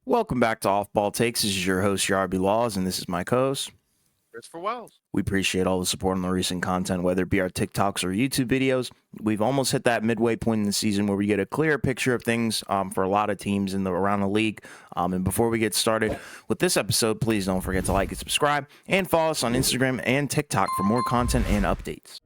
Welcome back to Off Ball Takes. This is your host, Yarby Laws, and this is my co-host. Christopher Wells. We appreciate all the support on the recent content, whether it be our TikToks or YouTube videos. We've almost hit that midway point in the season where we get a clear picture of things for a lot of teams around the league. And before we get started with this episode, please don't forget to like and subscribe and follow us on Instagram and TikTok for more content and updates.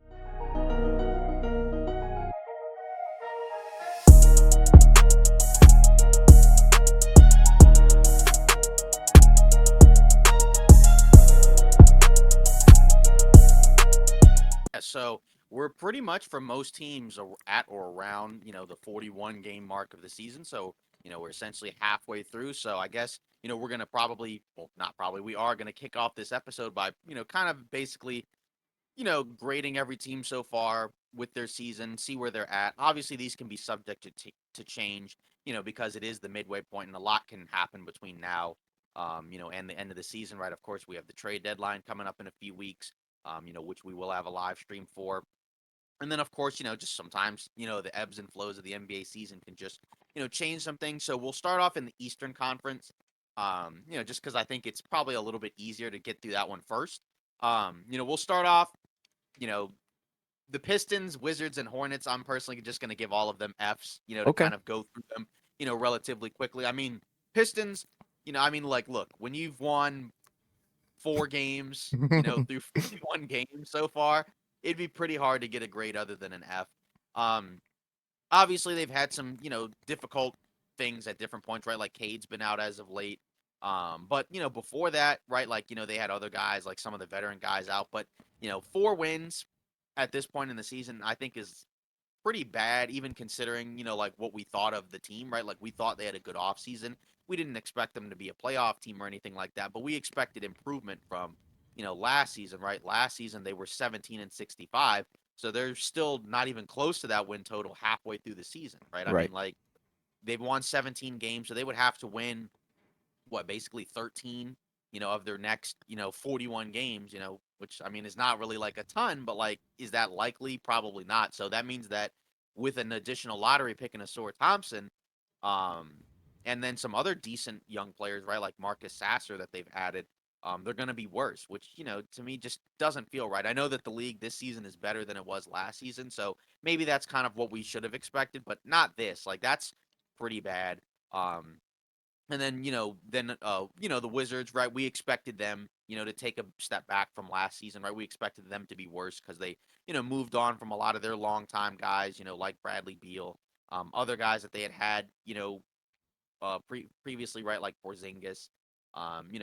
So we're pretty much for most teams at or around, the 41 game mark of the season. So, we're essentially halfway through. So I guess, we're going to probably, well, not probably, we are going to kick off this episode by, kind of basically, grading every team so far with their season, see where they're at. Obviously, these can be subject to change, because it is the midway point and a lot can happen between now, and the end of the season, right? Of course, we have the trade deadline coming up in a few weeks, which we will have a live stream for. And then, of course, just sometimes, the ebbs and flows of the NBA season can just, change some things. So we'll start off in the Eastern Conference, just because I think it's probably a little bit easier to get through that one first. We'll start off, you know, the Pistons, Wizards, and Hornets. I'm personally just going to give all of them Fs, to Okay. kind of go through them, relatively quickly. I mean, Pistons, like, look, when you've won 4 games, through 41 games so far, it'd be pretty hard to get a grade other than an F. Um, Obviously they've had some, difficult things at different points, right? Like Cade's been out as of late. But before that, right, like, they had other guys, like some of the veteran guys out, but 4 wins at this point in the season, I think is pretty bad, even considering, like what we thought of the team, right? Like we thought they had a good offseason. We didn't expect them to be a playoff team or anything like that, but we expected improvement from, last season, right? Last season they were 17 and 65. So they're still not even close to that win total halfway through the season, right? I Right. mean, like they've won 17 games, so they would have to win what, basically 13, of their next, 41 games, which I mean is not really like a ton, but like, is that likely? Probably not. So that means that with an additional lottery pick in Asor Thompson, um, and then some other decent young players, right, like Marcus Sasser that they've added, they're going to be worse, which, to me just doesn't feel right. I know that the league this season is better than it was last season, so maybe that's kind of what we should have expected, but not this. Like, that's pretty bad. And then, the Wizards, right? We expected them, to take a step back from last season, right? We expected them to be worse because they, moved on from a lot of their longtime guys, like Bradley Beal, other guys that they had, previously, right? Like Porzingis,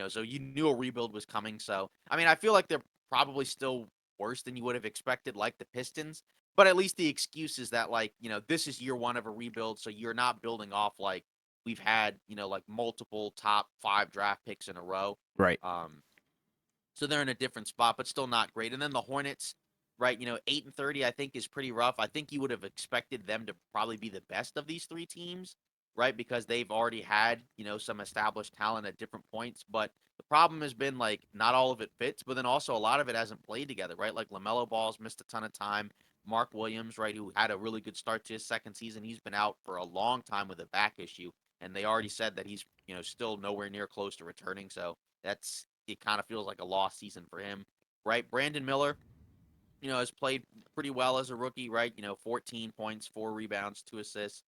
so you knew a rebuild was coming. So, I mean, I feel like they're probably still worse than you would have expected, like the Pistons. But at least the excuse is that, like, this is year one of a rebuild, so you're not building off like we've had, like multiple top 5 draft picks in a row. Right. Um, so they're in a different spot, but still not great. And then the Hornets, right? 8 and 30, I think is pretty rough. I think you would have expected them to probably be the best of these 3 teams, right? Because they've already had, some established talent at different points. But the problem has been like not all of it fits, but then also a lot of it hasn't played together, right? Like LaMelo Ball's missed a ton of time. Mark Williams, right, who had a really good start to his second season, he's been out for a long time with a back issue, and they already said that he's, still nowhere near close to returning. So that's, it kind of feels like a lost season for him, right? Brandon Miller, has played pretty well as a rookie, right? 14 points, 4 rebounds, 2 assists,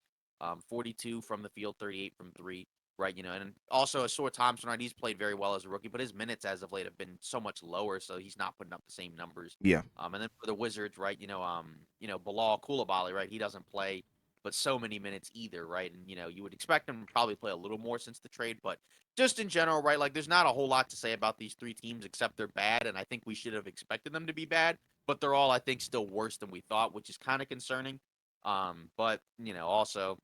42 from the field, 38 from three, right? And also Asor Thompson, right? He's played very well as a rookie, but his minutes as of late have been so much lower, so he's not putting up the same numbers. Yeah. And then for the Wizards, right? Bilal Coulibaly, right? He doesn't play but so many minutes either, right? And you would expect him to probably play a little more since the trade, but just in general, right? Like there's not a whole lot to say about these 3 teams except they're bad, and I think we should have expected them to be bad, but they're all, I think, still worse than we thought, which is kind of concerning. But also,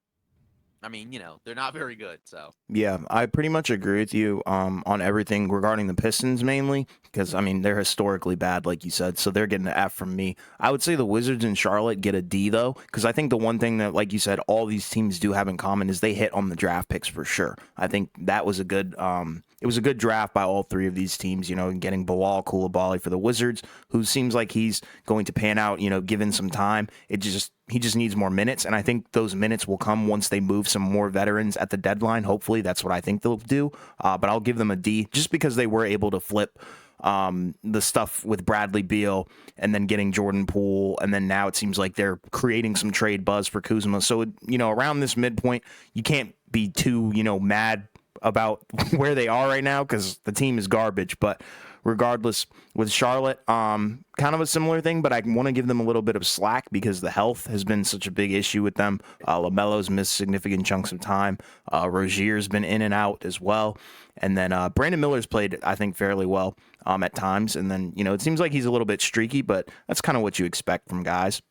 I mean, they're not very good. So Yeah, I pretty much agree with you on everything regarding the Pistons mainly because I mean they're historically bad, like you said, so they're getting an F from me. I would say the Wizards and Charlotte get a D though, because I think the one thing that, like you said, all these teams do have in common is they hit on the draft picks for sure. I think that was a good it was a good draft by all 3 of these teams, and getting Bilal Coulibaly for the Wizards, who seems like he's going to pan out, given some time. It just he just needs more minutes, and I think those minutes will come once they move some more veterans at the deadline. Hopefully, that's what I think they'll do. But I'll give them a D just because they were able to flip the stuff with Bradley Beal and then getting Jordan Poole, and then now it seems like they're creating some trade buzz for Kuzma. So around this midpoint, you can't be too mad about where they are right now because the team is garbage. But regardless, with Charlotte, kind of a similar thing, but I want to give them a little bit of slack because the health has been such a big issue with them. LaMelo's missed significant chunks of time. Rozier's been in and out as well. And then Brandon Miller's played, I think, fairly well at times. And then, it seems like he's a little bit streaky, but that's kind of what you expect from guys.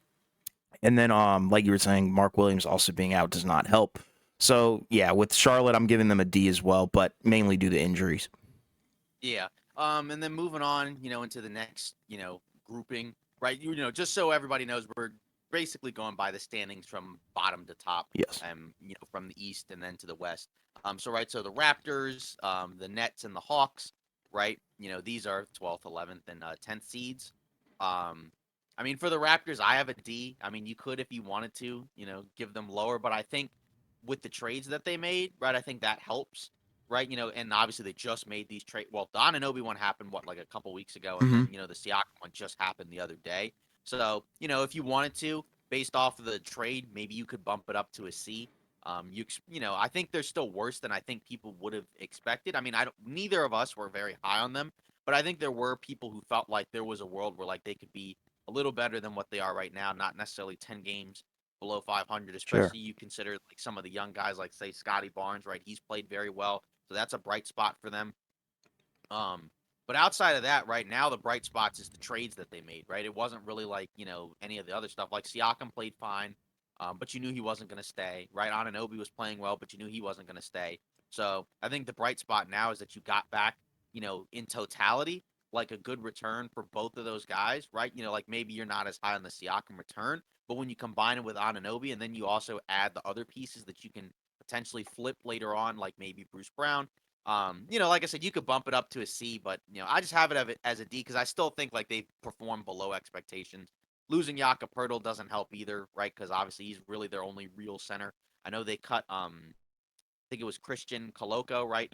And then, like you were saying, Mark Williams also being out does not help. So, yeah, with Charlotte, I'm giving them a D as well, but mainly due to injuries. Yeah. And then moving on, into the next, grouping, right? Just so everybody knows, we're basically going by the standings from bottom to top. Yes. From the East and then to the West. So the Raptors, the Nets, and the Hawks, right? These are 12th, 11th, and 10th seeds. For the Raptors, I have a D. You could, if you wanted to, give them lower, but I think with the trades that they made, right, I think that helps, right? And obviously they just made these trade. Well, the Anunoby one happened like a couple weeks ago, and then the Siakam one just happened the other day. So if you wanted to, based off of the trade, maybe you could bump it up to a C. I think they're still worse than I think people would have expected. Neither of us were very high on them, but I think there were people who felt like there was a world where like they could be a little better than what they are right now, not necessarily 10 games below 500, especially Sure. you consider like some of the young guys like say Scotty Barnes, right? He's played very well. So that's a bright spot for them. But outside of that, right now the bright spots is the trades that they made, right? It wasn't really like, any of the other stuff. Like Siakam played fine, but you knew he wasn't going to stay, right? Anunoby was playing well, but you knew he wasn't going to stay. So I think the bright spot now is that you got back, in totality, like a good return for both of those guys, right? Like maybe you're not as high on the Siakam return, but when you combine it with Anunoby and then you also add the other pieces that you can potentially flip later on, like maybe Bruce Brown, like I said, you could bump it up to a C, but I just have it as a D because I still think like they performed below expectations. Losing Jakob Poeltl doesn't help either, right? Because obviously he's really their only real center. I know they cut I think it was Christian Koloko, right?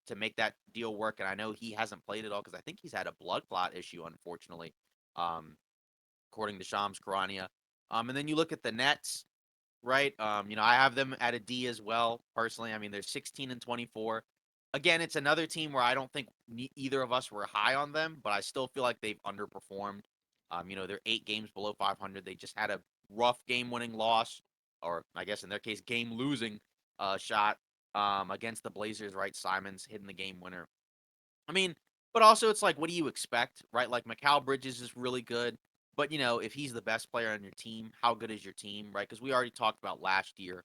To make that deal work, and I know he hasn't played at all because I think he's had a blood clot issue, unfortunately, um, according to Shams Charania. And then you look at the Nets, right? I have them at a D as well, personally. They're 16 and 24. Again, it's another team where I don't think either of us were high on them, but I still feel like they've underperformed. They're 8 games below 500. They just had a rough game-winning loss, or I guess in their case, game-losing shot against the Blazers, right? Simons hitting the game winner. But also it's like, what do you expect, right? Like Mikal Bridges is really good, but if he's the best player on your team, how good is your team, right? Because we already talked about last year.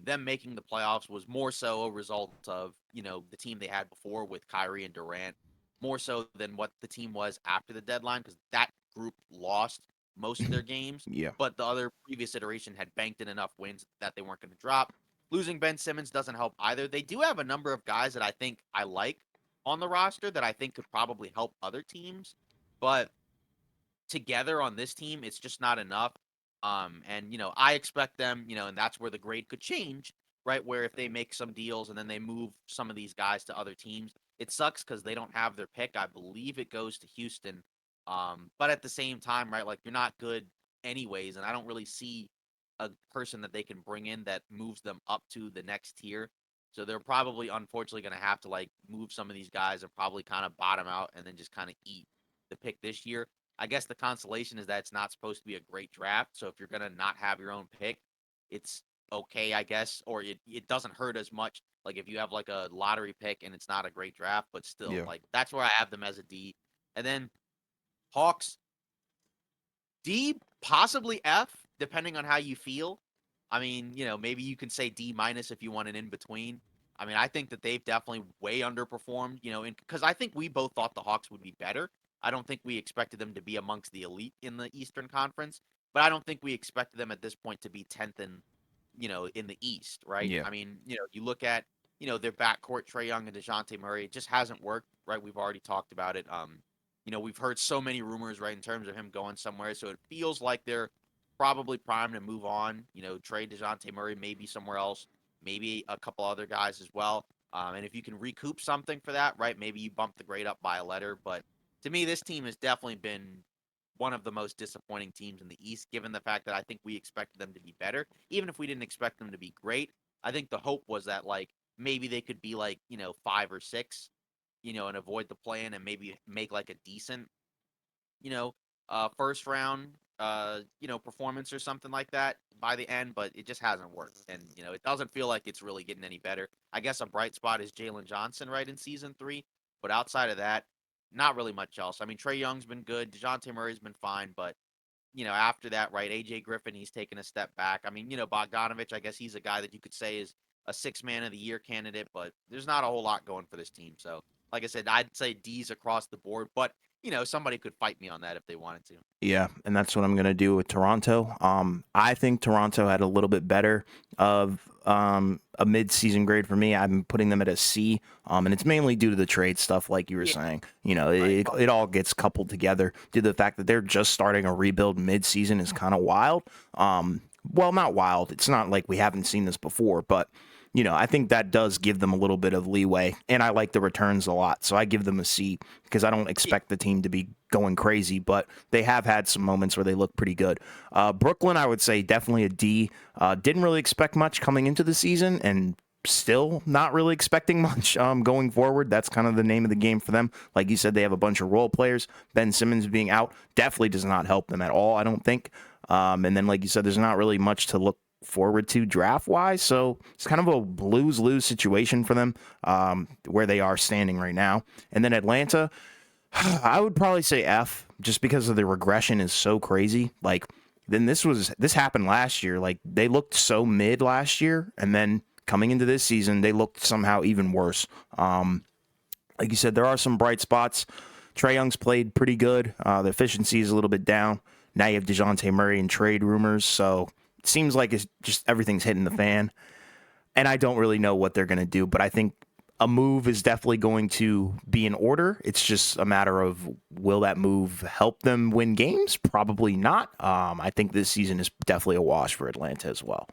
Them making the playoffs was more so a result of the team they had before with Kyrie and Durant, more so than what the team was after the deadline, because that group lost most of their games, Yeah. but the other previous iteration had banked in enough wins that they weren't going to drop. Losing Ben Simmons doesn't help either. They do have a number of guys that I think I like on the roster that I think could probably help other teams, but together on this team, it's just not enough. And I expect them, and that's where the grade could change, right? Where if they make some deals and then they move some of these guys to other teams, it sucks because they don't have their pick. I believe it goes to Houston. But at the same time, right, like you're not good anyways, and I don't really see a person that they can bring in that moves them up to the next tier. So they're probably unfortunately going to have to like move some of these guys and probably kind of bottom out and then just kind of eat the pick this year. I guess the consolation is that it's not supposed to be a great draft. So if you're going to not have your own pick, it's okay, I guess, or it doesn't hurt as much. Like if you have like a lottery pick and it's not a great draft, but still, Yeah. like that's where I have them as a D. And then Hawks, D, possibly F, depending on how you feel. Maybe you can say D minus if you want an in between. I think that they've definitely way underperformed, because I think we both thought the Hawks would be better. I don't think we expected them to be amongst the elite in the Eastern Conference, but I don't think we expected them at this point to be 10th in the East, right? Yeah. You look at, their backcourt, Trae Young and DeJounte Murray, it just hasn't worked, right? We've already talked about it. We've heard so many rumors, right, in terms of him going somewhere. So it feels like they're probably primed to move on. Trade DeJounte Murray maybe somewhere else, maybe a couple other guys as well. And if you can recoup something for that, right? Maybe you bump the grade up by a letter. But to me, this team has definitely been one of the most disappointing teams in the East, given the fact that I think we expected them to be better, even if we didn't expect them to be great. I think the hope was that like maybe they could be like 5 or 6, and avoid the play-in and maybe make like a decent you know, first round, performance or something like that by the end, but it just hasn't worked. And, it doesn't feel like it's really getting any better. I guess a bright spot is Jalen Johnson, right, in season 3. But outside of that, not really much else. I mean, Trey Young's been good. DeJounte Murray's been fine. But, after that, right, AJ Griffin, he's taken a step back. I mean, Bogdanovich, I guess he's a guy that you could say is a 6 man of the year candidate, but there's not a whole lot going for this team. So, like I said, I'd say D's across the board, but somebody could fight me on that if they wanted to. Yeah, and that's what I'm going to do with Toronto. I think Toronto had a little bit better of a mid-season grade for me. I'm putting them at a C, and it's mainly due to the trade stuff, like you were Yeah, saying. right. It all gets coupled together due to the fact that they're just starting a rebuild mid-season is kind of wild. Well, not wild. It's not like we haven't seen this before, but I think that does give them a little bit of leeway, and I like the returns a lot, so I give them a C because I don't Yeah, expect the team to be going crazy, but they have had some moments where they look pretty good. Brooklyn, I would say definitely a D. Didn't really expect much coming into the season, and still not really expecting much going forward. That's kind of the name of the game for them. Like you said, they have a bunch of role players. Ben Simmons being out definitely does not help them at all, I don't think. And then, like you said, there's not really much to look forward to draft wise. So it's kind of a lose situation for them where they are standing right now. And then Atlanta, I would probably say F just because of the regression is so crazy. Like then this happened last year. Like they looked so mid last year, and then coming into this season, they looked somehow even worse. Like you said, there are some bright spots. Trae Young's played pretty good. The efficiency is a little bit down. Now you have DeJounte Murray and trade rumors, so it seems like it's just everything's hitting the fan. And I don't really know what they're going to do, but I think a move is definitely going to be in order. It's just a matter of will that move help them win games? Probably not. I think this season is definitely a wash for Atlanta as well.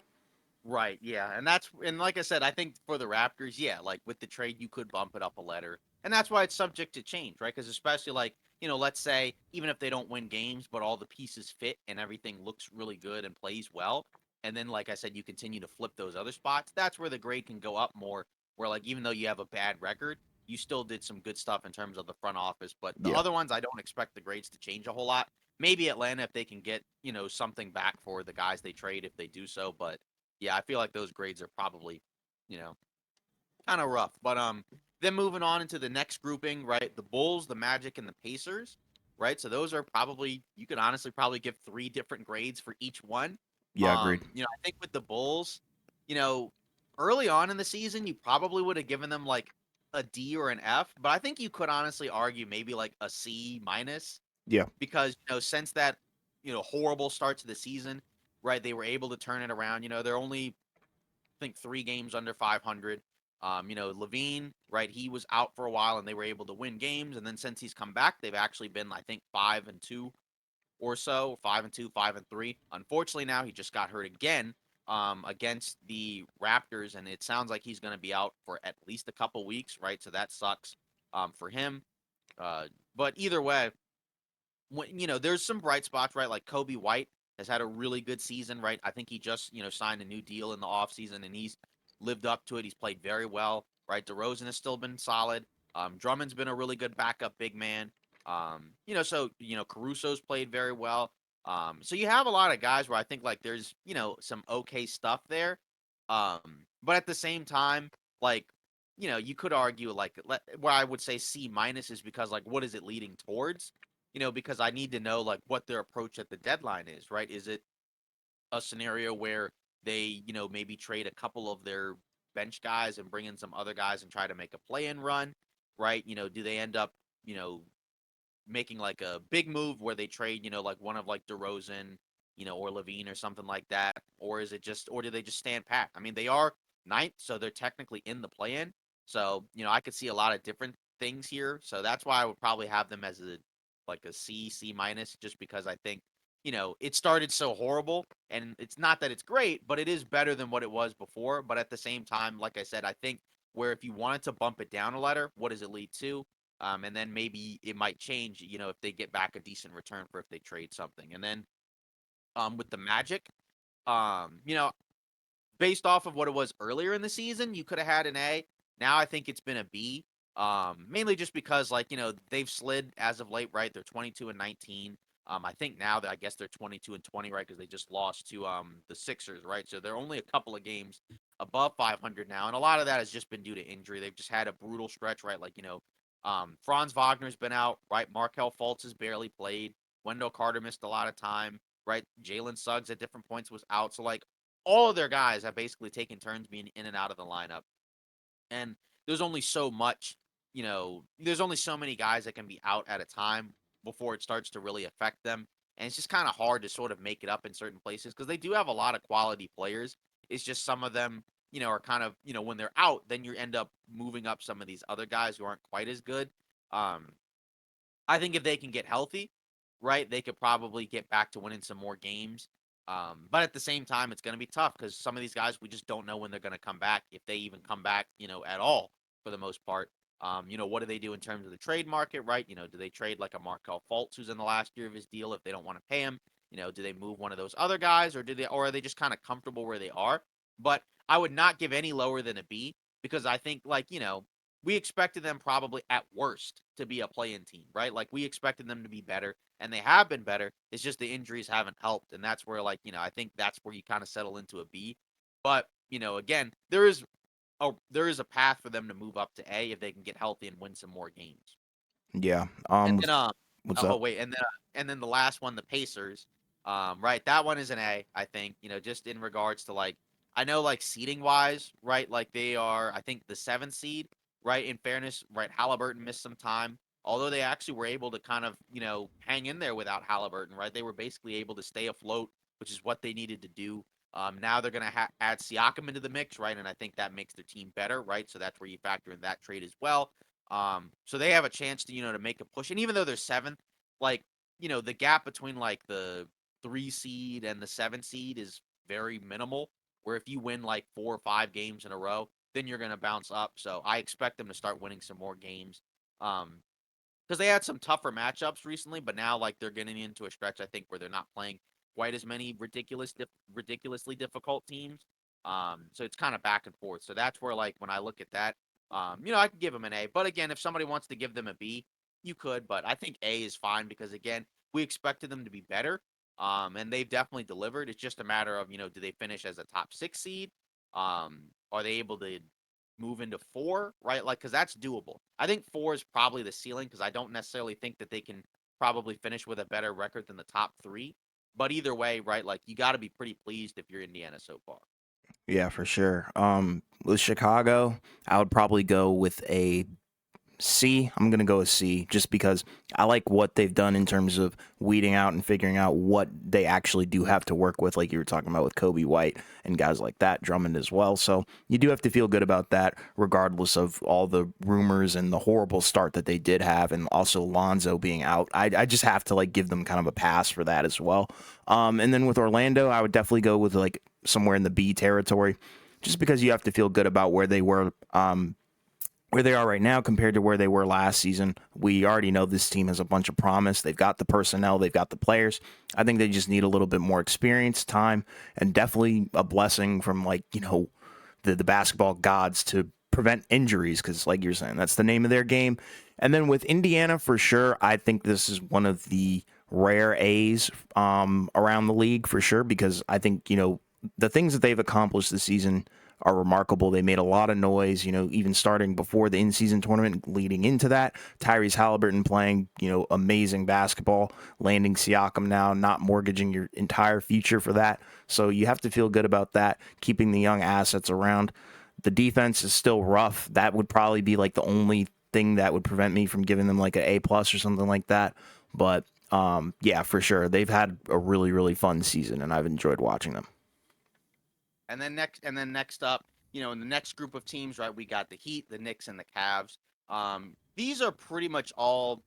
right. Yeah, and like I said, I think for the Raptors, yeah, like with the trade, you could bump it up a letter, and that's why it's subject to change, right? Because especially like let's say even if they don't win games, but all the pieces fit and everything looks really good and plays well, and then like I said, you continue to flip those other spots. That's where the grade can go up more. Where like even though you have a bad record, you still did some good stuff in terms of the front office. But the Yeah. other ones, I don't expect the grades to change a whole lot. Maybe Atlanta if they can get something back for the guys they trade if they do so, but yeah, I feel like those grades are probably, you know, kind of rough. But then moving on into the next grouping, right? The Bulls, the Magic, and the Pacers, right? So those are probably you could honestly probably give 3 different grades for each one. Yeah, agreed. I think with the Bulls, you know, early on in the season, you probably would have given them like a D or an F, but I think you could honestly argue maybe like a C minus Yeah. because since that horrible start to the season, right? They were able to turn it around. They're only think 3 games under 500. Levine, right? He was out for a while, and they were able to win games. And then since he's come back, they've actually been, I think, 5-2 or so, 5-2, 5-3. Unfortunately, now he just got hurt again against the Raptors, and it sounds like he's going to be out for at least a couple weeks, right? So that sucks for him. But either way, there's some bright spots, right? Like Kobe White has had a really good season, right? I think he just, signed a new deal in the offseason and he's lived up to it. He's played very well, right? DeRozan has still been solid. Drummond's been a really good backup big man. Caruso's played very well. So you have a lot of guys where I think like there's, some okay stuff there. But at the same time, like, you could argue like where I would say C minus is because like what is it leading towards? Because I need to know like what their approach at the deadline is, right? Is it a scenario where they, maybe trade a couple of their bench guys and bring in some other guys and try to make a play-in run, right? Do they end up, you know, making like a big move where they trade, like one of like DeRozan, or Levine or something like that, or is it just, or do they just stand pat? I mean, they are ninth, so they're technically in the play-in. So, I could see a lot of different things here. So that's why I would probably have them as a like a C, C minus, just because I think it started so horrible, and it's not that it's great, but it is better than what it was before. But at the same time, like I said, I think where if you wanted to bump it down a letter, what does it lead to? And then maybe it might change, if they get back a decent return for if they trade something. And then with the Magic, um, you know, based off of what it was earlier in the season, you could have had an A. Now I think it's been a B. Mainly just because they've slid as of late, right? They're 22 and 19. I think now that I guess they're 22 and 20, right? Because they just lost to the Sixers, right? So they're only a couple of games above 500 now, and a lot of that has just been due to injury. They've just had a brutal stretch, right? Franz Wagner's been out, right? Markel Fultz has barely played. Wendell Carter missed a lot of time, right? Jalen Suggs at different points was out. So all of their guys have basically taken turns being in and out of the lineup. And there's only so much, there's only so many guys that can be out at a time before it starts to really affect them. And it's just kind of hard to sort of make it up in certain places because they do have a lot of quality players. It's just some of them, are kind of, when they're out, then you end up moving up some of these other guys who aren't quite as good. Um, I think if they can get healthy, right, they could probably get back to winning some more games. But at the same time, it's going to be tough because some of these guys, we just don't know when they're going to come back, if they even come back, at all for the most part. What do they do in terms of the trade market, right? Do they trade like a Markel Fultz who's in the last year of his deal if they don't want to pay him? Do they move one of those other guys or are they just kind of comfortable where they are? But I would not give any lower than a B because I think we expected them probably at worst to be a play-in team, right? Like we expected them to be better, and they have been better. It's just the injuries haven't helped, and that's where I think that's where you kind of settle into a B. But again, there is a path for them to move up to A if they can get healthy and win some more games. Yeah. And then What's oh up? wait, and then the last one, the Pacers. Right, that one is an A, I think. Just in regards to I know seeding wise, right? Like they are, I think the seventh seed, right? In fairness, right? Halliburton missed some time, although they actually were able to kind of hang in there without Halliburton, right? They were basically able to stay afloat, which is what they needed to do. Now they're going to add Siakam into the mix, right? And I think that makes their team better, right? So that's where you factor in that trade as well. So they have a chance to make a push. And even though they're seventh, like, the gap between the 3 seed and the 7 seed is very minimal. Where if you win 4 or 5 games in a row, then you're gonna bounce up. So I expect them to start winning some more games. Because they had some tougher matchups recently, but now they're getting into a stretch I think where they're not playing quite as many ridiculously difficult teams. So it's kind of back and forth. So that's where when I look at that, I could give them an A. But again, if somebody wants to give them a B, you could. But I think A is fine because again, we expected them to be better. And they've definitely delivered. It's just a matter of do they finish as a top 6 seed? Are they able to move into 4, right? Because that's doable. I think 4 is probably the ceiling because I don't necessarily think that they can probably finish with a better record than the top 3. But either way, right? You got to be pretty pleased if you're Indiana so far. Yeah, for sure. With Chicago, I would probably go with a C. I'm going to go with C just because I like what they've done in terms of weeding out and figuring out what they actually do have to work with, like you were talking about with Kobe White and guys like that, Drummond as well. So you do have to feel good about that, regardless of all the rumors and the horrible start that they did have, and also Lonzo being out. I just have to give them kind of a pass for that as well. And then with Orlando, I would definitely go with somewhere in the B territory, just because you have to feel good about where they were. Where they are right now compared to where they were last season. We already know this team has a bunch of promise. They've got the personnel, they've got the players. I think they just need a little bit more experience, time, and definitely a blessing from the basketball gods to prevent injuries because like you're saying, that's the name of their game. And then with Indiana, for sure, I think this is one of the rare A's around the league for sure because I think, the things that they've accomplished this season are remarkable. They made a lot of noise, even starting before the in-season tournament, leading into that. Tyrese Halliburton playing, amazing basketball, landing Siakam now, not mortgaging your entire future for that. So you have to feel good about that, keeping the young assets around. The defense is still rough. That would probably be the only thing that would prevent me from giving them an A plus or something like that. But yeah, for sure. They've had a really, really fun season and I've enjoyed watching them. And then next up, in the next group of teams, right, we got the Heat, the Knicks, and the Cavs. These are pretty much all,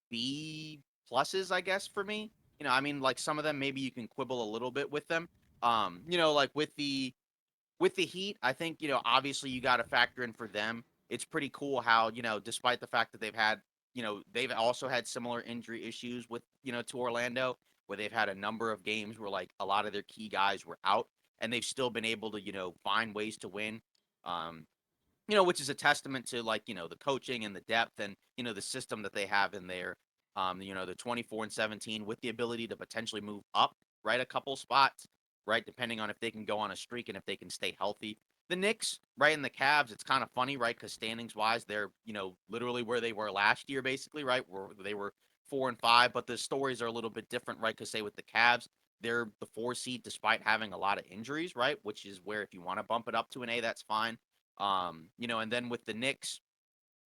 B pluses, I guess, for me. I mean, like some of them, maybe you can quibble a little bit with them. Like with the Heat, I think, obviously you got to factor in for them. It's pretty cool how, despite the fact that they've also had similar injury issues to Orlando, where they've had a number of games where like a lot of their key guys were out and they've still been able to, find ways to win. Um, which is a testament to like, the coaching and the depth and, the system that they have in there. The 24 and 17 with the ability to potentially move up, right? A couple spots, right? Depending on if they can go on a streak and if they can stay healthy. The Knicks, right? And the Cavs, it's kind of funny, right? Because standings wise, they're, literally where they were last year, basically, right? Where they were 4 and 5, but the stories are a little bit different, right? Because say with the Cavs, they're the 4 seed despite having a lot of injuries, right? Which is where if you want to bump it up to an A, that's fine. And then with the Knicks,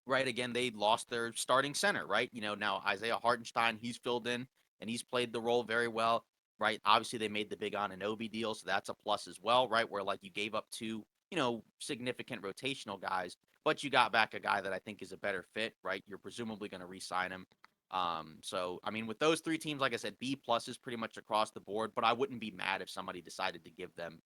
right, again, they lost their starting center, right? Now Isaiah Hartenstein, he's filled in and he's played the role very well, right? Obviously, they made the big Anunoby deal, so that's a plus as well, right? Where like you gave up two, significant rotational guys, but you got back a guy that I think is a better fit, right? You're presumably going to re-sign him. So I mean, with those three teams, like I said, B plus is pretty much across the board, but I wouldn't be mad if somebody decided to give them,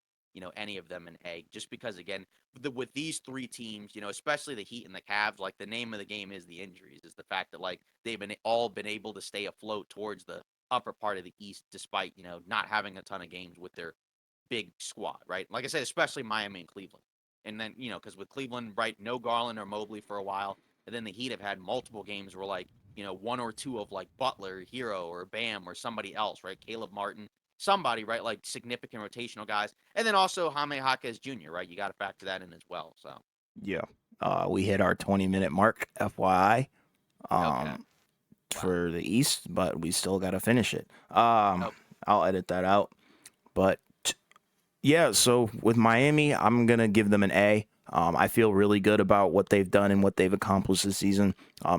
any of them an A, just because again, with these three teams, especially the Heat and the Cavs, like the name of the game is the injuries, is the fact that like they've been able to stay afloat towards the upper part of the East, despite not having a ton of games with their big squad, right? Like I said, especially Miami and Cleveland, and then because with Cleveland, right, no Garland or Mobley for a while, and then the Heat have had multiple games where like one or two of like Butler, Hero, or Bam, or somebody else, right? Caleb Martin, somebody, right? Like significant rotational guys. And then also Jaime Jaquez Jr., right? You got to factor that in as well. So, Yeah. We hit our 20-minute mark, FYI, okay. Wow. for the East, but we still got to finish it. Oh, I'll edit that out. But yeah, so with Miami, I'm going to give them an A. I feel really good about what they've done and what they've accomplished this season.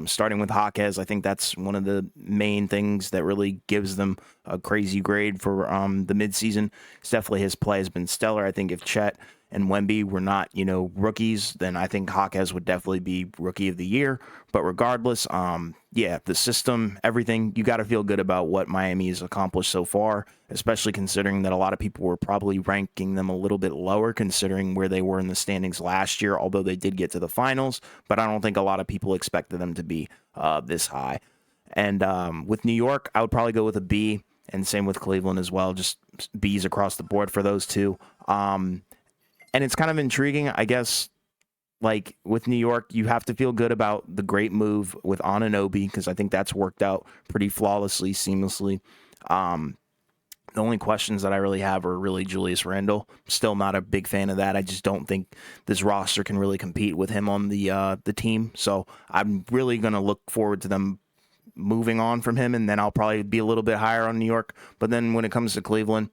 Starting with Jaquez, I think that's one of the main things that really gives them a crazy grade for the midseason. It's definitely his play has been stellar. I think if Chet and Wemby were not, rookies, then I think Jaquez would definitely be rookie of the year. But regardless, yeah, the system, everything, you got to feel good about what Miami has accomplished so far, especially considering that a lot of people were probably ranking them a little bit lower considering where they were in the standings last year, although they did get to the finals. But I don't think a lot of people expected them to be this high. And with New York, I would probably go with a B, and same with Cleveland as well, just B's across the board for those two. And it's kind of intriguing, I guess. Like with New York, you have to feel good about the great move with Anunoby because I think that's worked out pretty flawlessly, seamlessly. Um, the only questions that I really have are really Julius Randle. Still not a big fan of that. I just don't think this roster can really compete with him on the team. So I'm really gonna look forward to them moving on from him, and then I'll probably be a little bit higher on New York. But then when it comes to Cleveland,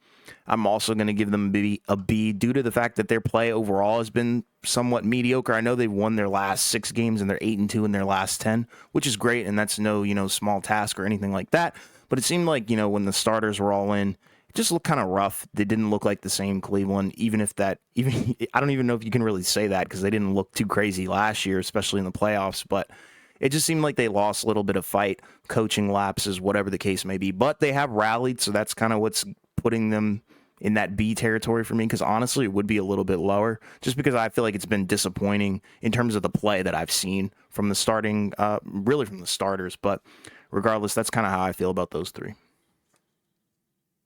I'm also going to give them a B due to the fact that their play overall has been somewhat mediocre. I know they've won their last 6 games and they're 8-2 in their last 10, which is great, and that's no small task or anything like that. But it seemed like when the starters were all in, it just looked kind of rough. They didn't look like the same Cleveland, even I don't even know if you can really say that because they didn't look too crazy last year, especially in the playoffs. But it just seemed like they lost a little bit of fight, coaching lapses, whatever the case may be. But they have rallied, so that's kind of what's putting them in that B territory for me. Because honestly, it would be a little bit lower, just because I feel like it's been disappointing in terms of the play that I've seen from the starting, really from the starters. But regardless, that's kind of how I feel about those three.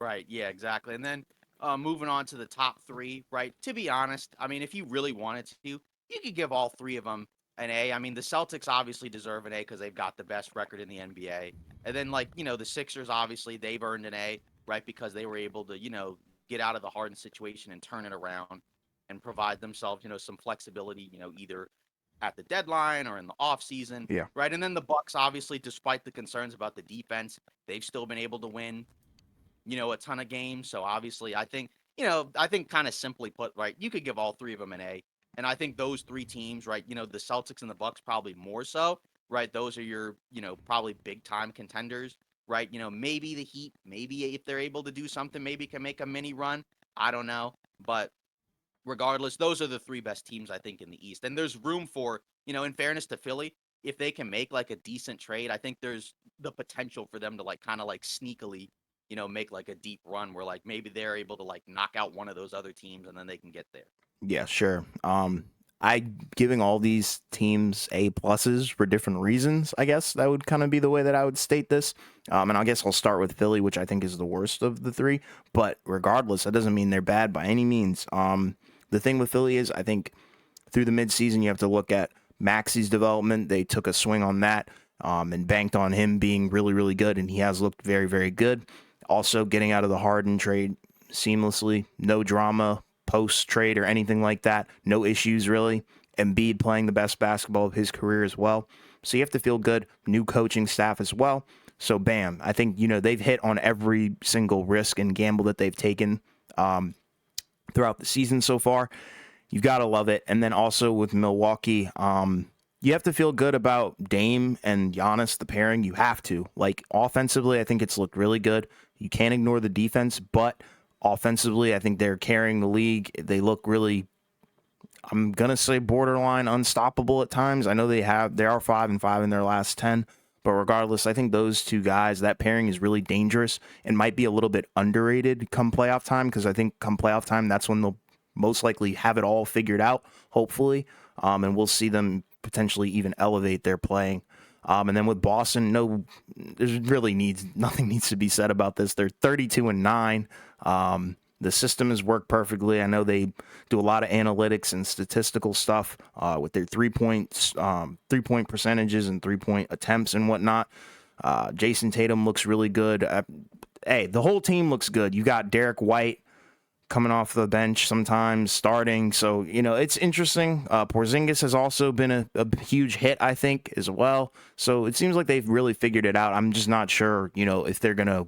right. Yeah, exactly. And then moving on to the top three, right? To be honest, I mean, if you really wanted to, you could give all three of them an A. I mean, the Celtics obviously deserve an A because they've got the best record in the NBA. And then, like, the Sixers, obviously, they've earned an A, right? Because they were able to, get out of the Harden situation and turn it around and provide themselves, some flexibility, either at the deadline or in the offseason, Yeah. right? And then the Bucks, obviously, despite the concerns about the defense, they've still been able to win, a ton of games. So obviously, I think kind of simply put, right, you could give all three of them an A. And I think those three teams, right, the Celtics and the Bucks probably more so, right? Those are your, probably big time contenders, right? Maybe the Heat, maybe if they're able to do something, maybe can make a mini run. I don't know. But regardless, those are the three best teams I think in the East. And there's room for, in fairness to Philly, if they can make like a decent trade, I think there's the potential for them to like kind of like sneakily make like a deep run where like maybe they're able to like knock out one of those other teams and then they can get there. Yeah, sure. I giving all these teams A pluses for different reasons. I guess that would kind of be the way that I would state this. And I guess I'll start with Philly, which I think is the worst of the three. But regardless, that doesn't mean they're bad by any means. The thing with Philly is, I think through the midseason, you have to look at Maxi's development. They took a swing on that and banked on him being really, really good, and he has looked very, very good. Also, getting out of the Harden trade seamlessly, no drama post trade or anything like that, no issues really. Embiid playing the best basketball of his career as well. So you have to feel good. New coaching staff as well. So bam, I think they've hit on every single risk and gamble that they've taken throughout the season so far. You've got to love it. And then also with Milwaukee, you have to feel good about Dame and Giannis, the pairing. You have to. Like, offensively, I think it's looked really good. You can't ignore the defense, but offensively, I think they're carrying the league. They look really, I'm going to say, borderline unstoppable at times. I know they are 5-5 in their last 10. But regardless, I think those two guys, that pairing is really dangerous and might be a little bit underrated come playoff time, because I think come playoff time, that's when they'll most likely have it all figured out, hopefully. And we'll see them potentially even elevate their playing. And then with Boston, nothing needs to be said about this. They're 32-9. The system has worked perfectly. I know they do a lot of analytics and statistical stuff with their 3-point percentages and 3-point attempts and whatnot. Jason Tatum looks really good. Hey, the whole team looks good. You got Derek White coming off the bench sometimes, starting. So, it's interesting. Porzingis has also been a huge hit, I think, as well. So it seems like they've really figured it out. I'm just not sure, if they're going to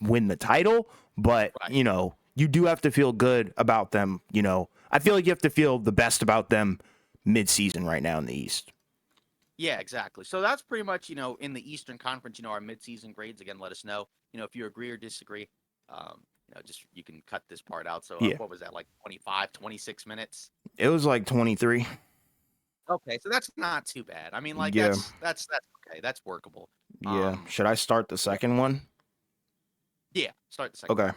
win the title, but, Right. you do have to feel good about them. I feel like you have to feel the best about them mid-season right now in the East. Yeah, exactly. So that's pretty much, in the Eastern Conference, our midseason grades. Again, let us know, if you agree or disagree. Just you can cut this part out. So Yeah. what was that, like 25, 26 minutes? It was like 23. Okay, so that's not too bad. I mean, like Yeah. that's okay. That's workable. Yeah. Should I start the Yeah, second one? yeah. Start the second Okay. one,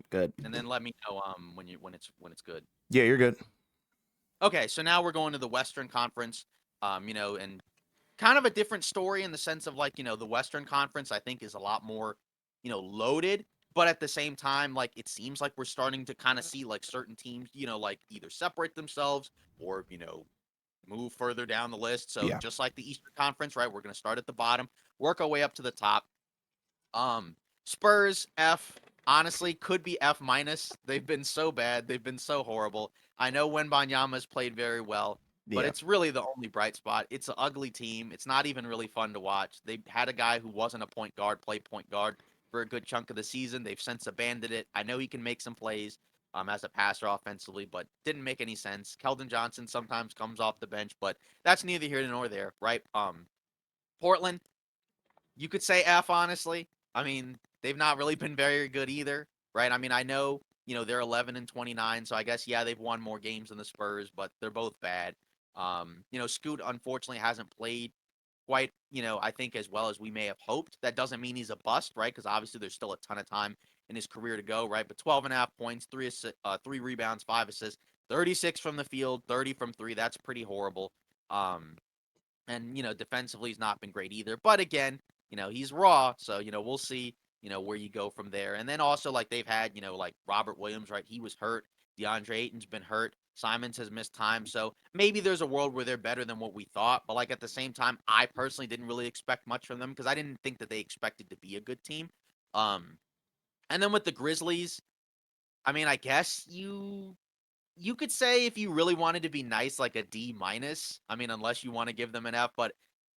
Good. and then let me know when it's good. Yeah, you're good. Okay, so now we're going to the Western Conference. And kind of a different story in the sense of like, the Western Conference I think is a lot more, loaded, but at the same time, like it seems like we're starting to kind of see like certain teams, like either separate themselves or, move further down the list. So Yeah. just like the Eastern Conference, right? We're going to start at the bottom, work our way up to the top. Spurs F, honestly could be F minus. They've been so bad. They've been so horrible. I know Wembanyama's played very well, but Yeah. it's really the only bright spot. It's an ugly team. It's not even really fun to watch. They had a guy who wasn't a point guard play point guard for a good chunk of the season. They've since abandoned it. I know he can make some plays as a passer offensively, but didn't make any sense. Keldon Johnson sometimes comes off the bench, but that's neither here nor there, right? Portland, you could say F, honestly. I mean, they've not really been very good either, right? I mean, I know, they're 11-29, so I guess yeah, they've won more games than the Spurs, but they're both bad. Scoot unfortunately hasn't played quite, I think as well as we may have hoped. That doesn't mean he's a bust, right? Because obviously there's still a ton of time in his career to go, right? But 12 and a half points, three rebounds, 5 assists, 36 from the field, 30 from three. That's pretty horrible. And defensively he's not been great either. But again, he's raw, so we'll see, where you go from there. And then also like they've had, like Robert Williams, right? He was hurt. DeAndre Ayton's been hurt. Simons has missed time. So maybe there's a world where they're better than what we thought. But like at the same time, I personally didn't really expect much from them because I didn't think that they expected to be a good team. Um, and then with the Grizzlies, I mean, I guess you could say if you really wanted to be nice, like a D minus. I mean, unless you want to give them an F, but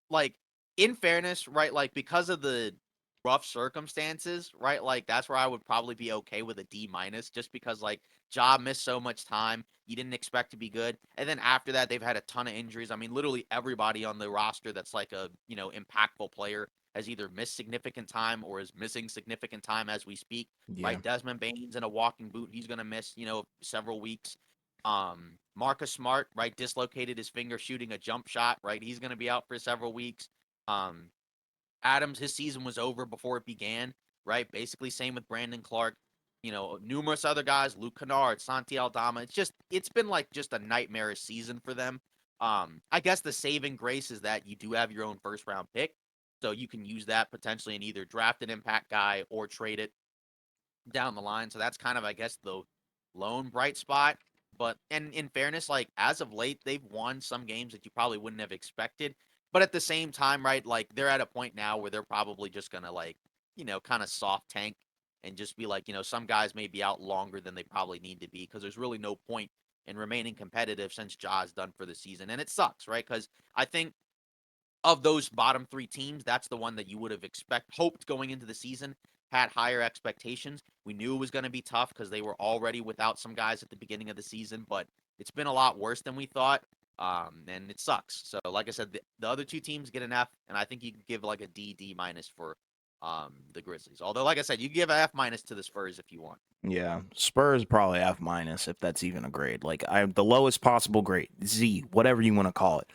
like in fairness, right? Like because of the rough circumstances, right? Like that's where I would probably be okay with a D minus, just because like Ja missed so much time. You didn't expect to be good, and then after that, they've had a ton of injuries. I mean, literally everybody on the roster that's like a impactful player has either missed significant time or is missing significant time as we speak. Yeah. Right, Desmond Bane's in a walking boot. He's gonna miss several weeks. Marcus Smart, right, dislocated his finger shooting a jump shot, right? He's going to be out for several weeks. Um, Adams, his season was over before it began, right? Basically, same with Brandon Clark. Numerous other guys, Luke Kennard, Santi Aldama. It's been like just a nightmarish season for them. I guess the saving grace is that you do have your own first round pick, so you can use that potentially in either draft an impact guy or trade it down the line. So that's kind of, I guess, the lone bright spot. But and in fairness, like as of late, they've won some games that you probably wouldn't have expected. But at the same time, right, like they're at a point now where they're probably just gonna like, kind of soft tank and just be like, some guys may be out longer than they probably need to be because there's really no point in remaining competitive since Ja's done for the season. And it sucks, right? Because I think of those bottom three teams, that's the one that you would have hoped going into the season, had higher expectations. We knew it was going to be tough because they were already without some guys at the beginning of the season, but it's been a lot worse than we thought. And it sucks. So, like I said, the other two teams get an F, and I think you can give like a D minus for the Grizzlies. Although, like I said, you can give an F minus to the Spurs if you want. Yeah, Spurs probably F minus if that's even a grade. Like the lowest possible grade, Z, whatever you want to call it.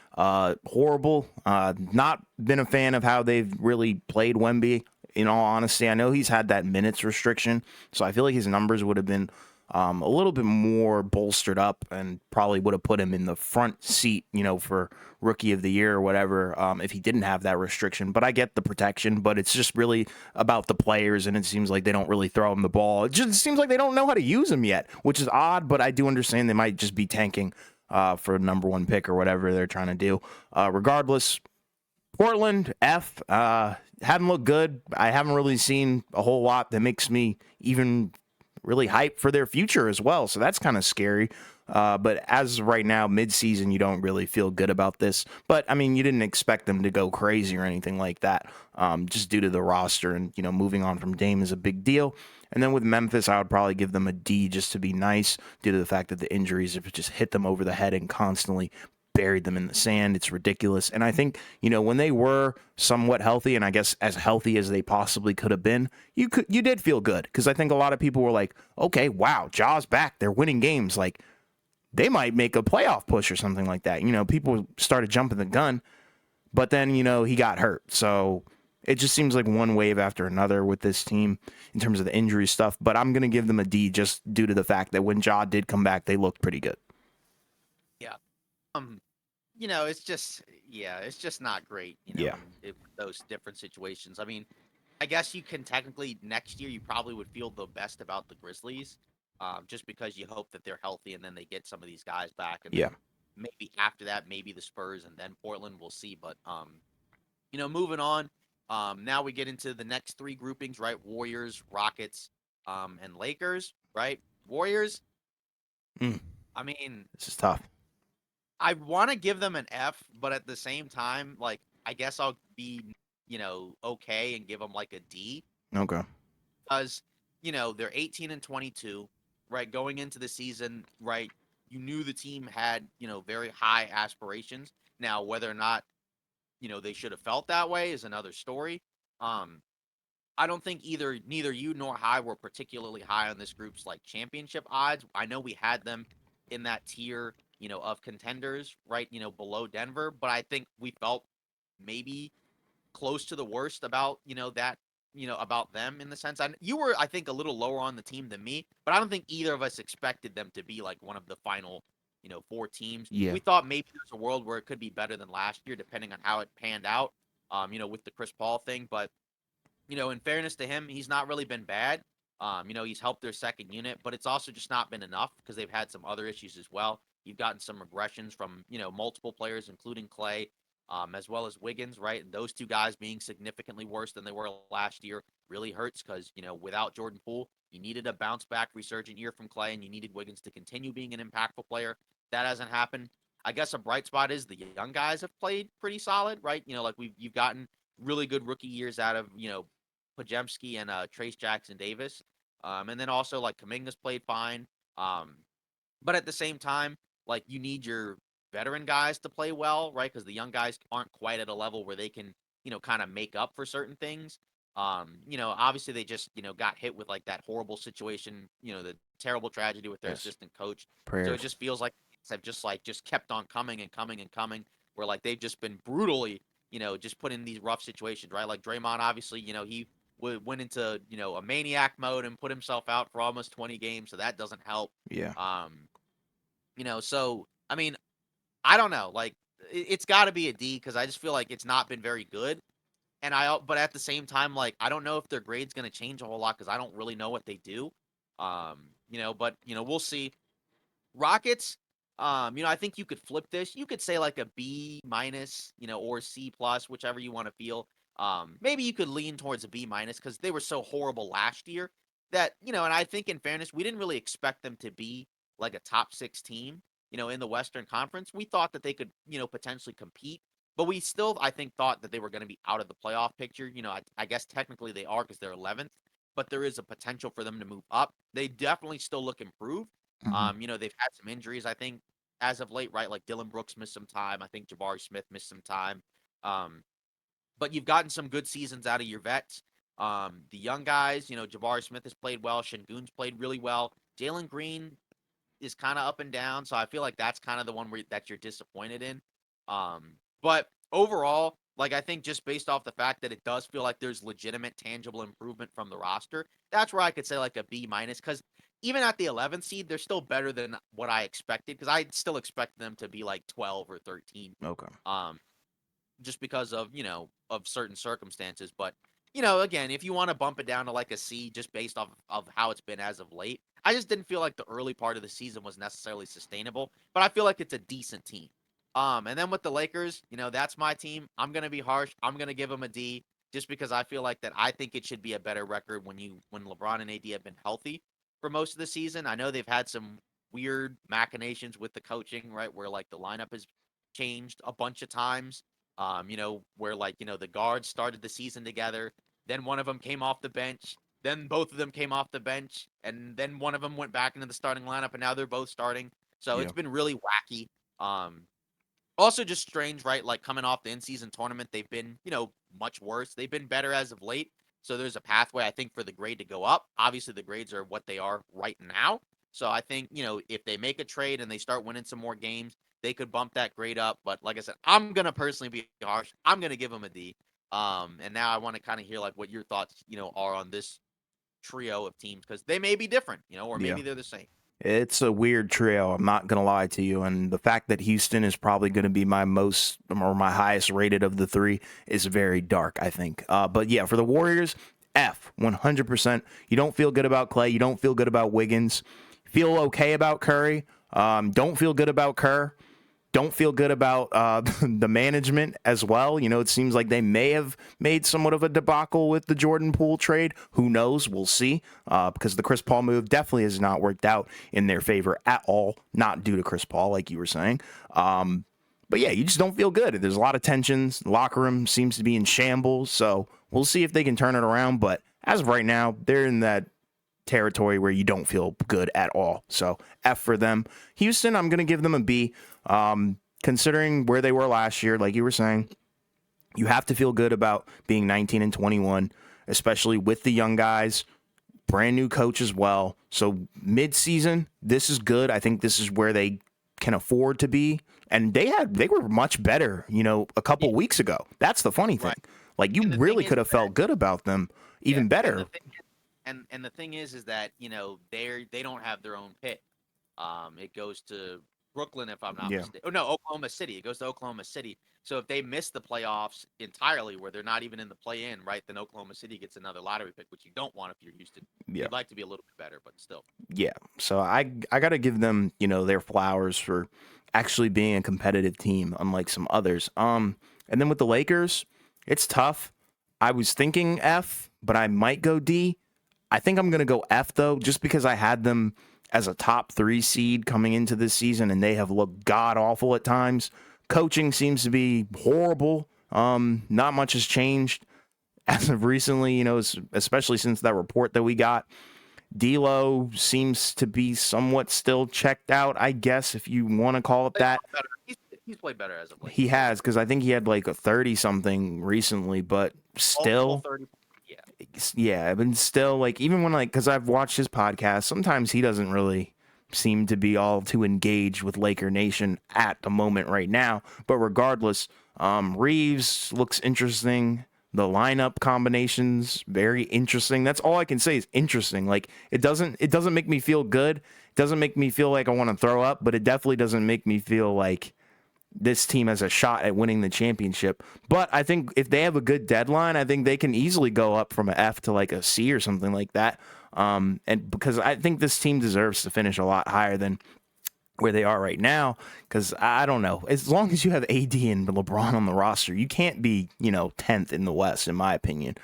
Horrible. Not been a fan of how they've really played Wemby. In all honesty, I know he's had that minutes restriction, so I feel like his numbers would have been a little bit more bolstered up and probably would have put him in the front seat, for rookie of the year or whatever, if he didn't have that restriction. But I get the protection, but it's just really about the players, and it seems like they don't really throw him the ball. It just seems like they don't know how to use him yet, which is odd, but I do understand they might just be tanking for a number one pick or whatever they're trying to do. Regardless, Portland, F, haven't looked good. I haven't really seen a whole lot that makes me even really hyped for their future as well. So that's kind of scary. But as of right now, mid-season, you don't really feel good about this. But, I mean, you didn't expect them to go crazy or anything like that, just due to the roster. And, moving on from Dame is a big deal. And then with Memphis, I would probably give them a D just to be nice due to the fact that the injuries have just hit them over the head and constantly buried them in the sand. It's ridiculous. And I think, when they were somewhat healthy, and I guess as healthy as they possibly could have been, you did feel good. Because I think a lot of people were like, okay, wow, Ja's back. They're winning games. Like, they might make a playoff push or something like that. People started jumping the gun. But then, he got hurt. So it just seems like one wave after another with this team in terms of the injury stuff. But I'm going to give them a D just due to the fact that when Ja did come back, they looked pretty good. Yeah. Um, it's just not great, Yeah. in those different situations. I mean, I guess you can technically next year you probably would feel the best about the Grizzlies, just because you hope that they're healthy and then they get some of these guys back, and Yeah. then maybe after that, maybe the Spurs and then Portland. We'll see. But moving on. Now we get into the next three groupings, right? Warriors, Rockets, and Lakers, right? Warriors. Mm, I mean, this is tough. I want to give them an F, but at the same time, like I guess I'll be, okay and give them like a D Okay. because they're 18 and 22, right? Going into the season, right? You knew the team had very high aspirations. Now, whether or not they should have felt that way is another story. Um, I don't think neither you nor I were particularly high on this group's like championship odds. I know we had them in that tier, of contenders, right? Below Denver, but I think we felt maybe close to the worst about, that, about them in the sense. You were, I think, a little lower on the team than me, but I don't think either of us expected them to be like one of the final, four teams. Yeah. We thought maybe there's a world where it could be better than last year, depending on how it panned out, with the Chris Paul thing, but in fairness to him, he's not really been bad. He's helped their second unit, but it's also just not been enough because they've had some other issues as well. You've gotten some regressions from, multiple players, including Clay, as well as Wiggins, right? And those two guys being significantly worse than they were last year really hurts because, without Jordan Poole, you needed a bounce back, resurgent year from Clay, and you needed Wiggins to continue being an impactful player. That hasn't happened. I guess a bright spot is the young guys have played pretty solid, right? Like you've gotten really good rookie years out of, Pajemski and Trace Jackson Davis. And then also like Kaminga's played fine. But at the same time, like you need your veteran guys to play well, right? Because the young guys aren't quite at a level where they can, kind of make up for certain things. Obviously they just, got hit with like that horrible situation, the terrible tragedy with their Yes. assistant coach. So it Prayers. just feels like have just kept on coming and coming and coming, where like they've just been brutally, just put in these rough situations, right? Like Draymond, obviously, he went into a maniac mode and put himself out for almost 20 games, so that doesn't help. Yeah. Um, so I mean, I don't know, like it's got to be a D because I just feel like it's not been very good. And but at the same time, like I don't know if their grade's going to change a whole lot because I don't really know what they do. But we'll see. Rockets, I think you could flip this. You could say like a B minus, or C plus, whichever you want to feel. Maybe you could lean towards a B minus because they were so horrible last year that, and I think in fairness, we didn't really expect them to be like a top 6 team, in the Western Conference. We thought that they could, potentially compete, but we still, I think, thought that they were going to be out of the playoff picture. I guess technically they are because they're 11th, but there is a potential for them to move up. They definitely still look improved. Hmm. They've had some injuries, I think, as of late, right? Like Dylan Brooks missed some time. I think Jabari Smith missed some time. Um, but you've gotten some good seasons out of your vets. The young guys, Jabari Smith has played well. Shingun's played really well. Jalen Green is kind of up and down, so I feel like that's kind of the one that you're disappointed in. But overall, like I think just based off the fact that it does feel like there's legitimate, tangible improvement from the roster, that's where I could say like a B minus. Because even at the 11th seed, they're still better than what I expected. Because I still expect them to be like 12 or 13. Okay. Um, just because of of certain circumstances. But again, if you want to bump it down to like a C, just based off of how it's been as of late, I just didn't feel like the early part of the season was necessarily sustainable. But I feel like it's a decent team. And then with the Lakers, that's my team. I'm gonna be harsh. I'm gonna give them a D, just because I feel like that. I think it should be a better record when LeBron and AD have been healthy for most of the season. I know they've had some weird machinations with the coaching, right, where like the lineup has changed a bunch of times. Where like, the guards started the season together, then one of them came off the bench, then both of them came off the bench, and then one of them went back into the starting lineup, and now they're both starting. So Yeah. it's been really wacky. Um, Also just strange, right? Like coming off the in-season tournament, they've been, much worse. They've been better as of late. So there's a pathway, I think, for the grade to go up. Obviously, the grades are what they are right now. So I think, if they make a trade and they start winning some more games, they could bump that grade up. But like I said, I'm gonna personally be harsh. I'm gonna give them a D. And now I want to kind of hear like what your thoughts, are on this trio of teams because they may be different, or Yeah. maybe they're the same. It's a weird trio. I'm not gonna lie to you, and the fact that Houston is probably going to be my most or my highest rated of the three is very dark, I think. But yeah, for the Warriors, F 100%. You don't feel good about Clay. You don't feel good about Wiggins. Feel okay about Curry. Don't feel good about Kerr. Don't feel good about the management as well. It seems like they may have made somewhat of a debacle with the Jordan Poole trade. Who knows? We'll see. Because the Chris Paul move definitely has not worked out in their favor at all. Not due to Chris Paul, like you were saying. But yeah, you just don't feel good. There's a lot of tensions. The locker room seems to be in shambles. So we'll see if they can turn it around. But as of right now, they're in that territory where you don't feel good at all. So F for them. Houston, I'm going to give them a B. Considering where they were last year, like you were saying, you have to feel good about being 19 and 21, especially with the young guys, brand new coach as well. So mid-season, this is good. I think this is where they can afford to be. And they were much better, a Yeah, couple weeks ago. That's the funny thing. right. Like you And the thing really is could have that felt good about them yeah, even and the better. thing and the thing is that they don't have their own pick. It goes to Brooklyn if I'm not Yeah. mistaken. Oh no, Oklahoma City. It goes to Oklahoma City. So if they miss the playoffs entirely, where they're not even in the play-in, right, then Oklahoma City gets another lottery pick, which you don't want if you're Houston. Yeah. You'd like to be a little bit better, but still. Yeah. So I got to give them, their flowers for actually being a competitive team unlike some others. And then with the Lakers, it's tough. I was thinking F, but I might go D. I think I'm going to go F though just because I had them as a top 3 seed coming into this season and they have looked god awful at times. Coaching seems to be horrible. Not much has changed as of recently, especially since that report that we got. D'Lo seems to be somewhat still checked out, I guess, if you want to call it Played that. better. He's played better as of late. He For has, sure. because I think he had like a 30 something recently, but Multiple still, 30. Yeah. yeah, but still, like, even when, like, because I've watched his podcast, sometimes he doesn't really seem to be all too engaged with Laker Nation at the moment right now. But regardless, Reeves looks interesting. The lineup combinations very interesting. That's all I can say is interesting. Like it doesn't make me feel good. It doesn't make me feel like I want to throw up, but it definitely doesn't make me feel like this team has a shot at winning the championship. But I think if they have a good deadline, I think they can easily go up from an F to like a C or something like that. And because I think this team deserves to finish a lot higher than where they are right now. Because I don't know, as long as you have AD and LeBron on the roster, you can't be 10th in the West, in my opinion.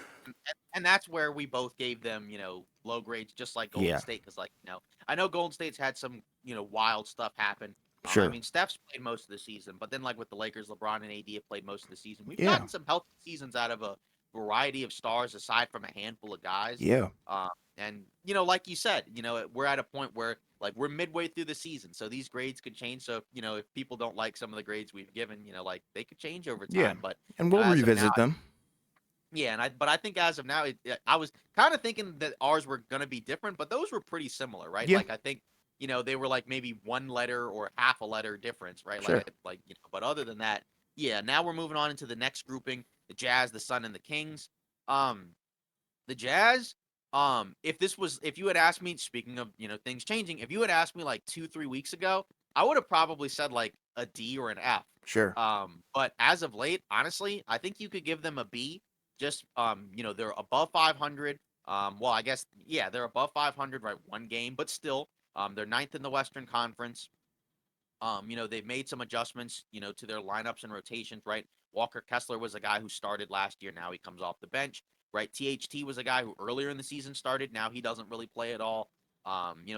And that's where we both gave them, low grades, just like Golden Yeah, State. Because, I know Golden State's had some, wild stuff happen. I sure. mean, Steph's played most of the season, but then, like with the Lakers, LeBron and AD have played most of the season. We've Yeah, gotten some healthy seasons out of a variety of stars, aside from a handful of guys. yeah, And like you said, we're at a point where like we're midway through the season, so these grades could change. So if people don't like some of the grades we've given, like they could change over yeah. time. But And we'll as of now, revisit them. yeah, but I think as of now, I was kind of thinking that ours were gonna be different, but those were pretty similar, right? Yeah, Like I think, they were like maybe one letter or half a letter difference, right? sure. But other than that, yeah. Now we're moving on into the next grouping: the Jazz, the Sun, and the Kings. Um, the Jazz. If you had asked me, speaking of things changing, if you had asked me like 2, 3 weeks ago, I would have probably said like a D or an F. Sure. But as of late, honestly, I think you could give them a B. Just they're above 500. Well, I guess yeah, they're above 500, right? One game, but still, they're ninth in the Western Conference. They've made some adjustments, to their lineups and rotations, right? Walker Kessler was a guy who started last year. Now he comes off the bench, right? THT was a guy who earlier in the season started. Now he doesn't really play at all.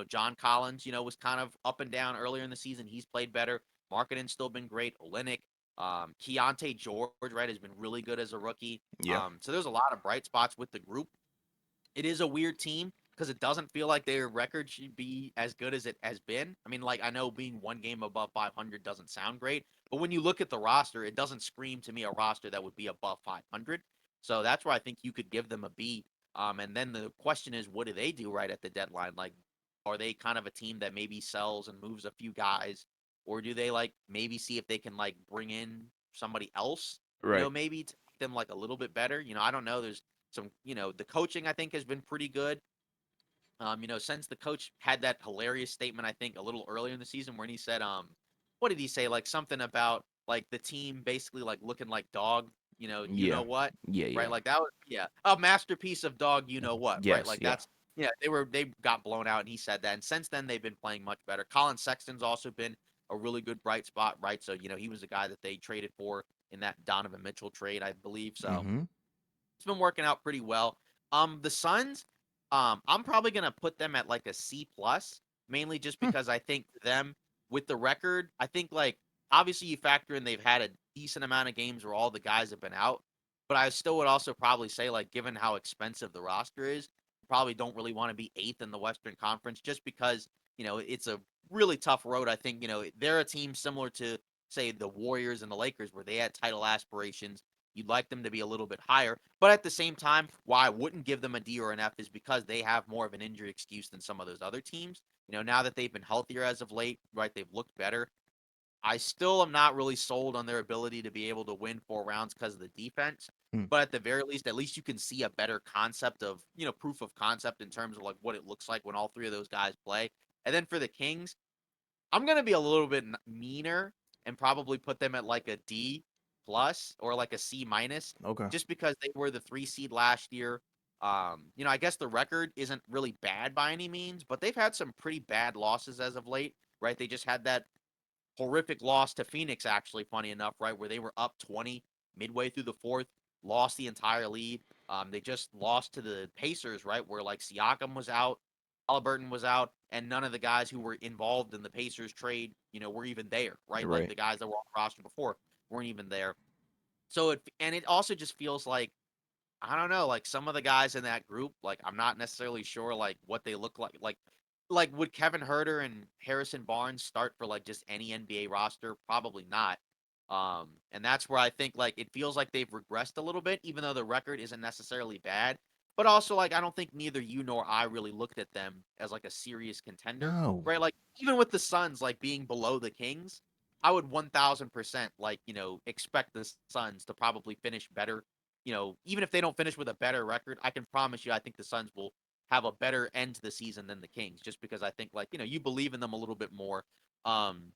John Collins, was kind of up and down earlier in the season. He's played better. Markkanen's still been great. Olynyk, Keontae George, right, has been really good as a rookie. Yeah. So there's a lot of bright spots with the group. It is a weird team because it doesn't feel like their record should be as good as it has been. I mean, like I know being one game above 500 doesn't sound great, but when you look at the roster, it doesn't scream to me a roster that would be above 500. So that's where I think you could give them a B. And then the question is, what do they do right at the deadline? Like, are they kind of a team that maybe sells and moves a few guys, or do they like maybe see if they can like bring in somebody else? Right. Maybe to make them like a little bit better. I don't know. There's some, the coaching I think has been pretty good. Since the coach had that hilarious statement, I think a little earlier in the season when he said, what did he say? Like something about like the team basically like looking like dog, you know Yeah. what, Yeah. right? Yeah. Like that was yeah, a masterpiece of dog, right? Yes. Like Yeah. that's yeah, they got blown out, and he said that, and since then they've been playing much better. Colin Sexton's also been a really good bright spot, right? So he was a guy that they traded for in that Donovan Mitchell trade, I believe. So Mm-hmm. it's been working out pretty well. The Suns, I'm probably gonna put them at like a C plus, mainly just Hmm. because I think them with the record, I think like obviously you factor in they've had a decent amount of games where all the guys have been out, but I still would also probably say like given how expensive the roster is, probably don't really want to be eighth in the Western Conference just because it's a really tough road. I think they're a team similar to say the Warriors and the Lakers where they had title aspirations. You'd like them to be a little bit higher. But at the same time, why I wouldn't give them a D or an F is because they have more of an injury excuse than some of those other teams. Now that they've been healthier as of late, right, they've looked better. I still am not really sold on their ability to be able to win 4 rounds because of the defense. Hmm. But at least you can see a better concept of, proof of concept in terms of like what it looks like when all three of those guys play. And then for the Kings, I'm gonna be a little bit meaner and probably put them at like a D plus or like a C minus, Okay. just because they were the 3 seed last year. I guess the record isn't really bad by any means, but they've had some pretty bad losses as of late, right? They just had that horrific loss to Phoenix, actually, funny enough, right? Where they were up 20 midway through the fourth, lost the entire lead. They just lost to the Pacers, right? Where like Siakam was out, Halliburton was out, and none of the guys who were involved in the Pacers trade, were even there, right? Like Right. the guys that were on the roster before weren't even there. So it also just feels like I don't know, like some of the guys in that group, like I'm not necessarily sure like what they look like. Like would Kevin Herter and Harrison Barnes start for like just any NBA roster? Probably not. And that's where I think like it feels like they've regressed a little bit, even though the record isn't necessarily bad. But also like I don't think neither you nor I really looked at them as like a serious contender, No. right? Like even with the Suns like being below the Kings, I would 1000% like expect the Suns to probably finish better even if they don't finish with a better record, I can promise you, I think the Suns will have a better end to the season than the Kings, just because I think like you believe in them a little bit more. Um,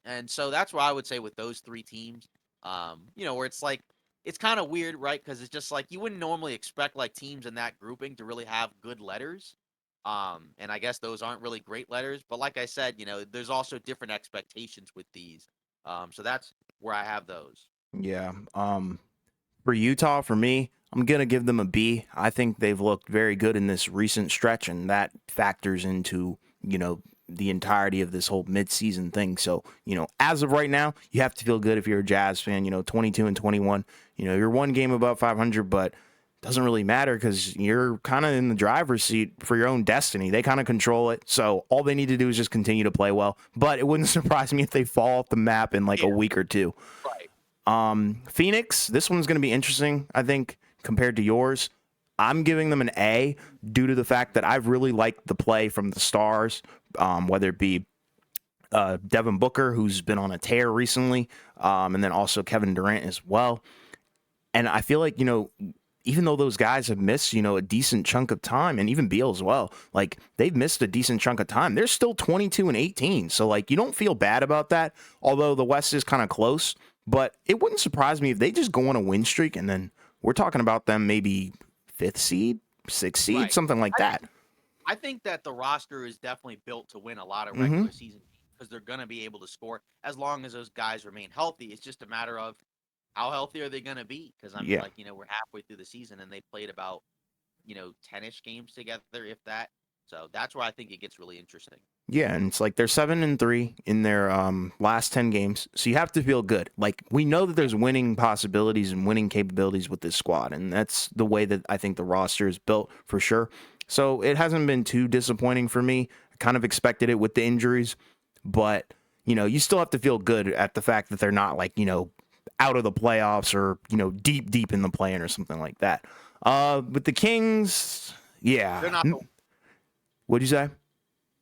and so that's what I would say with those three teams. Where it's like it's kind of weird, right? Because it's just like you wouldn't normally expect like teams in that grouping to really have good letters. And I guess those aren't really great letters, but like I said, there's also different expectations with these. So that's where I have those. Yeah. For Utah, for me, I'm gonna give them a B. I think they've looked very good in this recent stretch, and that factors into the entirety of this whole midseason thing. So as of right now, you have to feel good if you're a Jazz fan. 22 and 21. You're one game above 500, but doesn't really matter because you're kind of in the driver's seat for your own destiny. They kind of control it. So all they need to do is just continue to play well. But it wouldn't surprise me if they fall off the map in like a Yeah, week or two. right. Phoenix, this one's going to be interesting, I think, compared to yours. I'm giving them an A due to the fact that I've really liked the play from the stars, whether it be Devin Booker, who's been on a tear recently, and then also Kevin Durant as well. And I feel like, even though those guys have missed, a decent chunk of time, and even Beal as well, like they've missed a decent chunk of time. They're still 22 and 18. So, like, you don't feel bad about that, although the West is kind of close. But it wouldn't surprise me if they just go on a win streak and then we're talking about them maybe fifth seed, sixth seed, Right. something like I that. I think that the roster is definitely built to win a lot of Hmm. regular season games because they're going to be able to score as long as those guys remain healthy. It's just a matter of how healthy are they going to be? Because I mean, Yeah. like we're halfway through the season and they played about 10ish games together, if that. So that's where I think it gets really interesting. Yeah, and it's like they're 7-3 in their last 10 games, so you have to feel good. Like we know that there's winning possibilities and winning capabilities with this squad, and that's the way that I think the roster is built for sure. So it hasn't been too disappointing for me. I kind of expected it with the injuries, but you still have to feel good at the fact that they're not like out of the playoffs or deep in the play-in or something like that. With the Kings, They're yeah. not the What'd you say?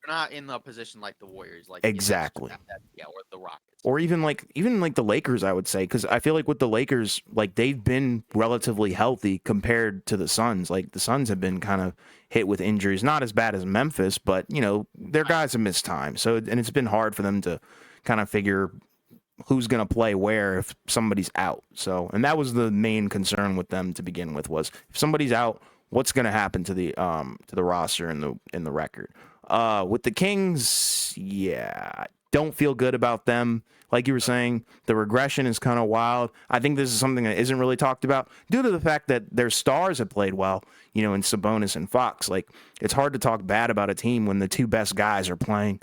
they're not in the position like the Warriors, like in Exactly. yeah, or the Rockets. Or even like the Lakers, I would say, because I feel like with the Lakers, like they've been relatively healthy compared to the Suns. Like the Suns have been kind of hit with injuries, not as bad as Memphis, but their Right. guys have missed time. So and it's been hard for them to kind of figure who's going to play where if somebody's out. So and that was the main concern with them to begin with was if somebody's out, what's going to happen to the roster and the record. With the Kings, yeah, don't feel good about them. Like you were saying, the regression is kind of wild. I think this is something that isn't really talked about due to the fact that their stars have played well, in Sabonis and Fox. Like, it's hard to talk bad about a team when the two best guys are playing,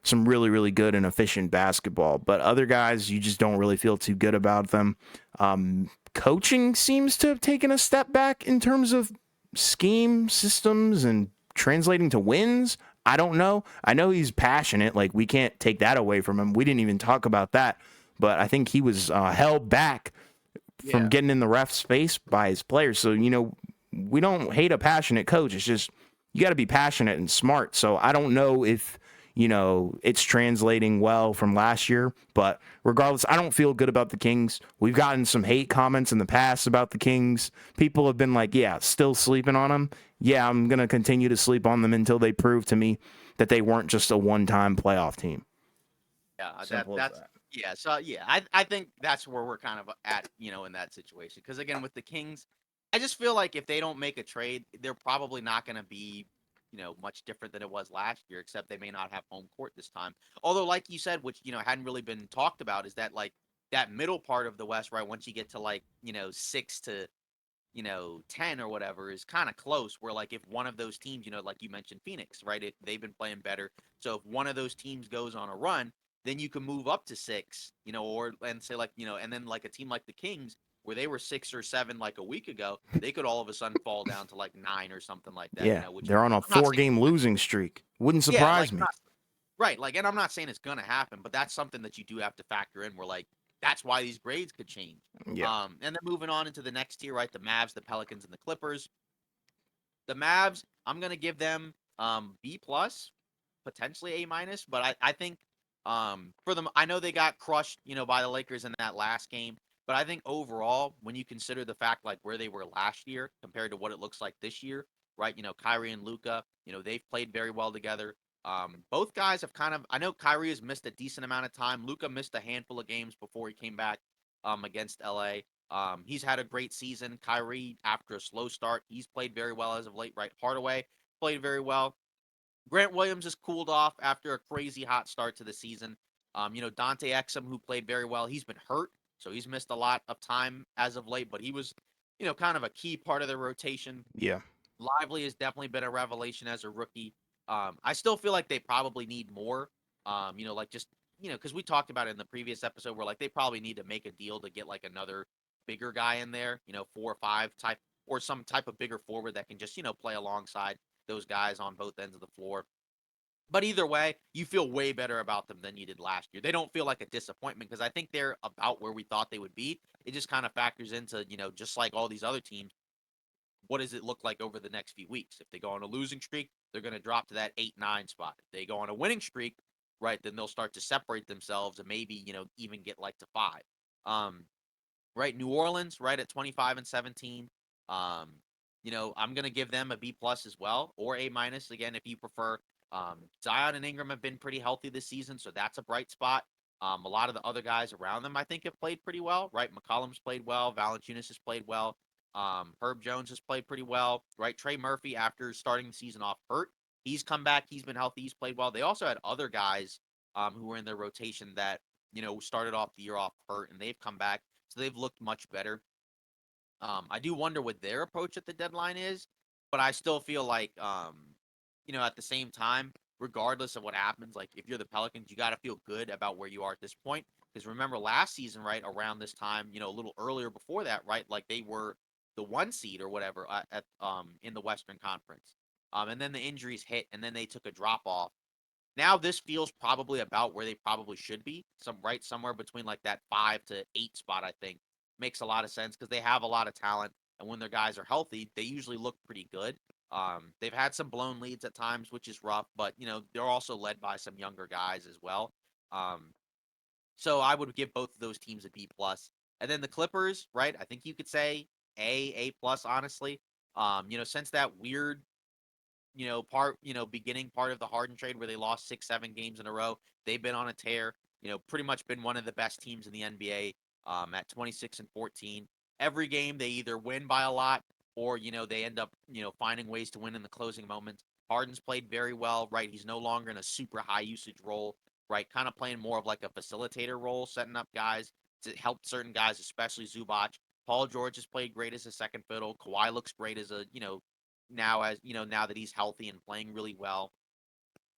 some really, really good and efficient basketball. But other guys, you just don't really feel too good about them. Coaching seems to have taken a step back in terms of scheme, systems, and translating to wins. I don't know. I know he's passionate. Like, we can't take that away from him. We didn't even talk about that. But I think he was held back from Yeah. getting in the ref's face by his players. So, we don't hate a passionate coach. It's just you got to be passionate and smart. So I don't know if, it's translating well from last year. But regardless, I don't feel good about the Kings. We've gotten some hate comments in the past about the Kings. People have been like, yeah, still sleeping on them. Yeah, I'm going to continue to sleep on them until they prove to me that they weren't just a one-time playoff team. Yeah, Simple as that's that. yeah. So yeah, I think that's where we're kind of at, in that situation. Because again, with the Kings, I just feel like if they don't make a trade, they're probably not going to be, much different than it was last year. Except they may not have home court this time. Although, like you said, which hadn't really been talked about, is that like that middle part of the West, right? Once you get to like 6 to 10 or whatever is kind of close where like if one of those teams, like you mentioned Phoenix, right? They've been playing better. So if one of those teams goes on a run, then you can move up to 6, or and say like, and then like a team like the Kings where they were 6 or 7 like a week ago, they could all of a sudden fall down to like 9 or something like that, Yeah, which they're on a I'm not saying four-game losing streak. Wouldn't yeah, like surprise me. right, like, and I'm not saying it's gonna happen, but that's something that you do have to factor in. Where like that's why these grades could change. Yeah. And then moving on into the next tier, right? The Mavs, the Pelicans, and the Clippers. The Mavs, I'm gonna give them B plus, potentially A minus, but I think for them, I know they got crushed, by the Lakers in that last game. But I think overall, when you consider the fact like where they were last year compared to what it looks like this year, right? Kyrie and Luca, they've played very well together. Both guys have kind of, I know Kyrie has missed a decent amount of time. Luca missed a handful of games before he came back against LA. He's had a great season. Kyrie, after a slow start, he's played very well as of late, right? Hardaway played very well. Grant Williams has cooled off after a crazy hot start to the season. Dante Exum, who played very well, he's been hurt, so he's missed a lot of time as of late, but he was, kind of a key part of the rotation. Yeah. Lively has definitely been a revelation as a rookie. I still feel like they probably need more. Like just because we talked about it in the previous episode, where like they probably need to make a deal to get like another bigger guy in there, 4 or 5 type or some type of bigger forward that can just play alongside those guys on both ends of the floor. But either way, you feel way better about them than you did last year. They don't feel like a disappointment because I think they're about where we thought they would be. It just kind of factors into, just like all these other teams, what does it look like over the next few weeks? If they go on a losing streak, they're going to drop to that 8-9 spot. If they go on a winning streak, right, then they'll start to separate themselves and maybe, even get like to 5. Um, right, New Orleans, right at 25-17. Um, I'm going to give them a B plus as well, or A minus again if you prefer. Zion and Ingram have been pretty healthy this season, so that's a bright spot. A lot of the other guys around them, I think, have played pretty well. Right, McCollum's played well. Valanciunas has played well. Herb Jones has played pretty well. Right, Trey Murphy, after starting the season off hurt, he's come back. He's been healthy. He's played well. They also had other guys who were in their rotation that started off the year off hurt, and they've come back, so they've looked much better. I do wonder what their approach at the deadline is, but I still feel like, at the same time, regardless of what happens, like if you're the Pelicans, you got to feel good about where you are at this point. Because remember last season, right around this time, a little earlier before that, right, like they were the 1 seed or whatever at in the Western Conference, and then the injuries hit, and then they took a drop off. Now this feels probably about where they probably should be, somewhere between like that 5 to 8 spot. I think makes a lot of sense because they have a lot of talent, and when their guys are healthy, they usually look pretty good. They've had some blown leads at times, which is rough, but they're also led by some younger guys as well. Um, so I would give both of those teams a B plus, and then the Clippers, right? I think you could say A plus, honestly. Since that weird beginning part of the Harden trade where they lost 6, 7 games in a row. They've been on a tear. Pretty much been one of the best teams in the NBA. At 26-14, every game they either win by a lot or they end up finding ways to win in the closing moments. Harden's played very well, right? He's no longer in a super high usage role, right? Kind of playing more of like a facilitator role, setting up guys to help certain guys, especially Zubac. Paul George has played great as a second fiddle. Kawhi looks great as a now that he's healthy and playing really well.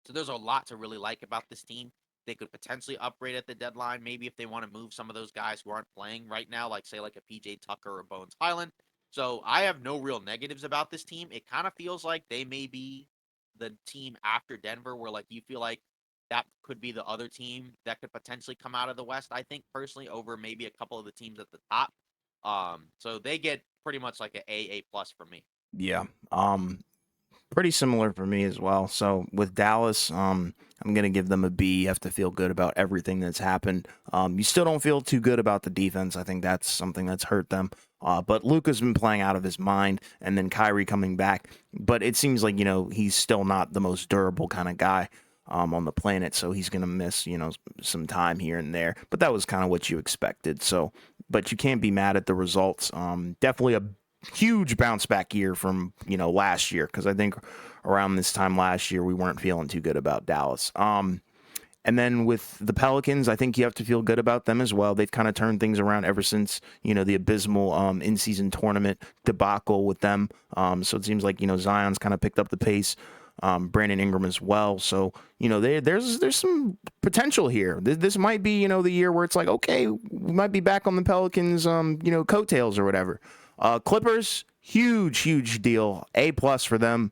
So there's a lot to really like about this team. They could potentially upgrade at the deadline, maybe if they want to move some of those guys who aren't playing right now, like say like a PJ Tucker or Bones Highland. So I have no real negatives about this team. It kind of feels like they may be the team after Denver, where like you feel like that could be the other team that could potentially come out of the West. I think personally over maybe a couple of the teams at the top. So they get pretty much like a A plus from me. Yeah. Pretty similar for me as well. So with Dallas, I'm gonna give them a B. You have to feel good about everything that's happened. You still don't feel too good about the defense. I think that's something that's hurt them. But Luka's been playing out of his mind, and then Kyrie coming back. But it seems like he's still not the most durable kind of guy on the planet. So he's gonna miss some time here and there. But that was kind of what you expected. So, but you can't be mad at the results. Definitely a huge bounce back year from last year, because I think around this time last year we weren't feeling too good about Dallas. And then with the Pelicans, I think you have to feel good about them as well. They've kind of turned things around ever since the abysmal in-season tournament debacle with them. So it seems like Zion's kind of picked up the pace. Brandon Ingram as well. So there's some potential here. This might be the year where it's like, okay, we might be back on the Pelicans coattails or whatever. Clippers, huge deal. A plus for them.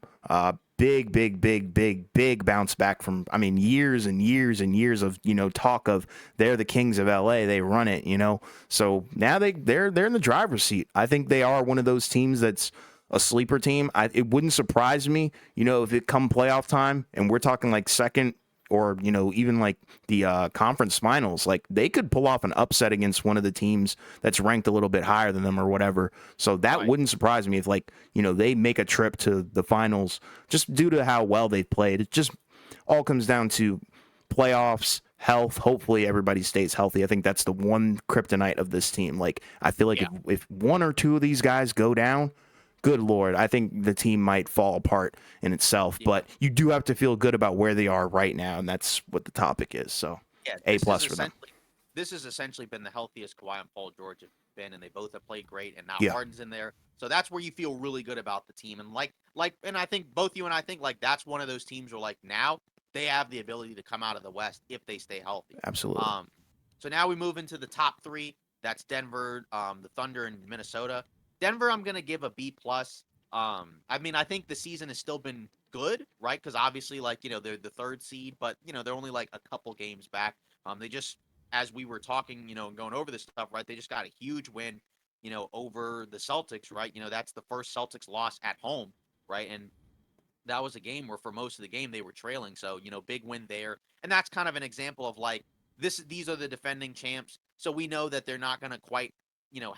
Big bounce back from, years and years of talk of they're the kings of LA. They run it, So now they're in the driver's seat. I think they are one of those teams that's a sleeper team. It wouldn't surprise me, if it come playoff time and we're talking like second or even like the conference finals, like they could pull off an upset against one of the teams that's ranked a little bit higher than them or whatever. So that Right. wouldn't surprise me if like they make a trip to the finals just due to how well they've played. It just all comes down to playoffs, health. Hopefully everybody stays healthy. I think that's the one kryptonite of this team. Like I feel like Yeah. if one or two of these guys go down, good lord, I think the team might fall apart in itself. Yeah. But you do have to feel good about where they are right now, and that's what the topic is. So Yeah. A plus for them. This has essentially been the healthiest Kawhi and Paul George have been, and they both have played great. And now Yeah, Harden's in there, so that's where you feel really good about the team. And and I think both you and I think like that's one of those teams where like now they have the ability to come out of the West if they stay healthy. absolutely. Um, so now we move into the top three. That's Denver, the Thunder, and Minnesota. Denver, I'm gonna give a B plus. I mean, I think the season has still been good, right? Because obviously, like they're the third seed, but they're only like a couple games back. They just, as we were talking, and going over this stuff, right? They just got a huge win, over the Celtics, right? That's the first Celtics loss at home, right? And that was a game where for most of the game they were trailing. So, big win there. And that's kind of an example of like these are the defending champs. So we know that they're not going to quite,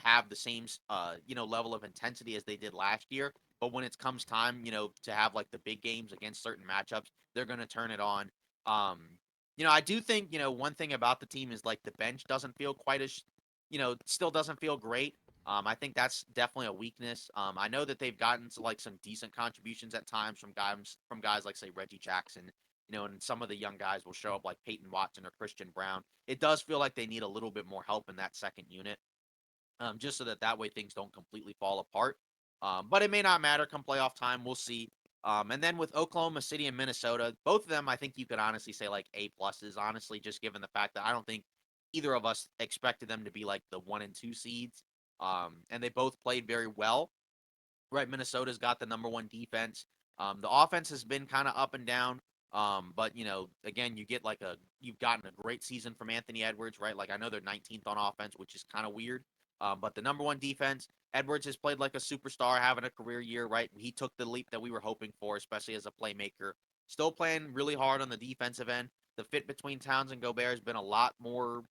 have the same level of intensity as they did last year, but when it comes time, to have like the big games against certain matchups, they're going to turn it on. Um, I do think, one thing about the team is like the bench doesn't feel quite as, still doesn't feel great. I think that's definitely a weakness. I know that they've gotten to like some decent contributions at times from guys like say Reggie Jackson, and some of the young guys will show up like Peyton Watson or Christian Brown. It does feel like they need a little bit more help in that second unit, just so that way things don't completely fall apart. But it may not matter come playoff time. We'll see. And then with Oklahoma City and Minnesota, both of them, I think you could honestly say like A pluses. Honestly, just given the fact that I don't think either of us expected them to be like the 1 and 2 seeds. And they both played very well. Right, Minnesota's got the number one defense. The offense has been kind of up and down. But again, you've gotten a great season from Anthony Edwards, right? Like I know they're 19th on offense, which is kind of weird. But the number one defense, Edwards has played like a superstar, having a career year, right? He took the leap that we were hoping for, especially as a playmaker. Still playing really hard on the defensive end. The fit between Towns and Gobert has been a lot more,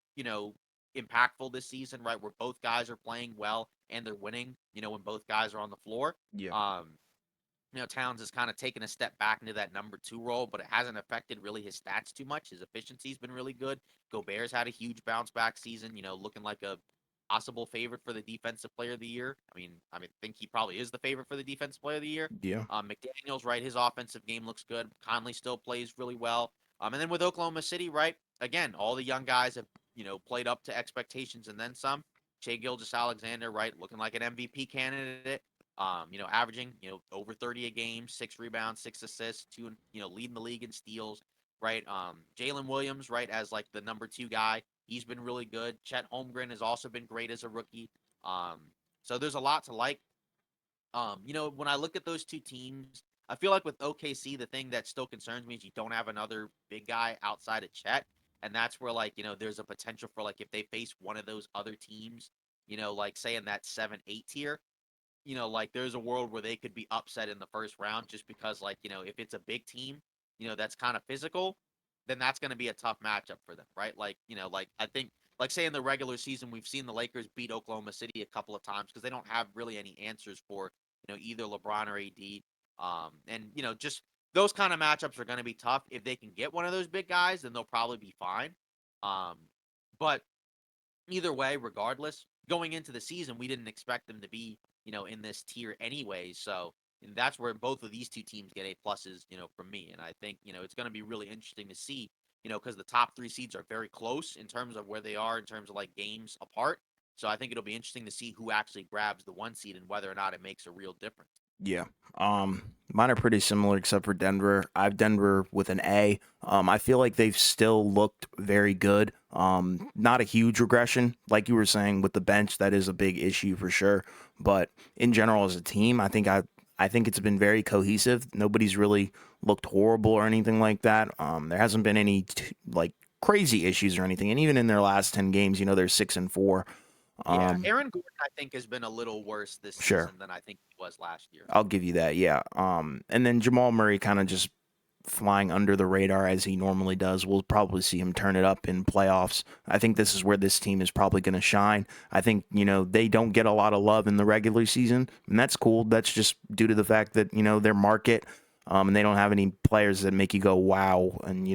impactful this season, right? Where both guys are playing well and they're winning, when both guys are on the floor. Yeah. Um, Towns has kind of taken a step back into that number two role, but it hasn't affected really his stats too much. His efficiency's been really good. Gobert's had a huge bounce back season, looking like a possible favorite for the defensive player of the year. I think he probably is the favorite for the defensive player of the year. Yeah. McDaniels, right? His offensive game looks good. Conley still plays really well. And then with Oklahoma City, right? Again, all the young guys have, played up to expectations and then some. Shea Gilgeous-Alexander, right? Looking like an MVP candidate. Averaging, over 30 a game, 6 rebounds, 6 assists, leading the league in steals, right? Jalen Williams, right, as like the number two guy, he's been really good. Chet Holmgren has also been great as a rookie. Um, so there's a lot to like. When I look at those two teams, I feel like with OKC, the thing that still concerns me is you don't have another big guy outside of Chet. And that's where, like, there's a potential for, like, if they face one of those other teams, like, say in that 7-8 tier, like there's a world where they could be upset in the first round just because, like, if it's a big team, that's kind of physical, then that's going to be a tough matchup for them, right? Like, like I think, like, say in the regular season, we've seen the Lakers beat Oklahoma City a couple of times because they don't have really any answers for, either LeBron or AD. And, just those kind of matchups are going to be tough. If they can get one of those big guys, then they'll probably be fine. Um, but either way, regardless, going into the season, we didn't expect them to be, in this tier anyway. So and that's where both of these two teams get A pluses, from me. And I think, it's going to be really interesting to see, because the top three seeds are very close in terms of where they are in terms of like games apart. So I think it'll be interesting to see who actually grabs the one seed and whether or not it makes a real difference. Yeah. Mine are pretty similar except for Denver. I have Denver with an A. I feel like they've still looked very good. Not a huge regression, like you were saying with the bench. That is a big issue for sure. But in general, as a team, I think it's been very cohesive. Nobody's really looked horrible or anything like that. There hasn't been any like crazy issues or anything. And even in their last 10 games, they're 6-4. Yeah, Um, Aaron Gordon, I think, has been a little worse this sure. season than I think he was last year. I'll give you that. Yeah. And then Jamal Murray kind of just flying under the radar as he normally does. We'll probably see him turn it up in playoffs. I think this is where this team is probably going to shine. I think, they don't get a lot of love in the regular season, and that's cool. That's just due to the fact that, their market, and they don't have any players that make you go, wow, and,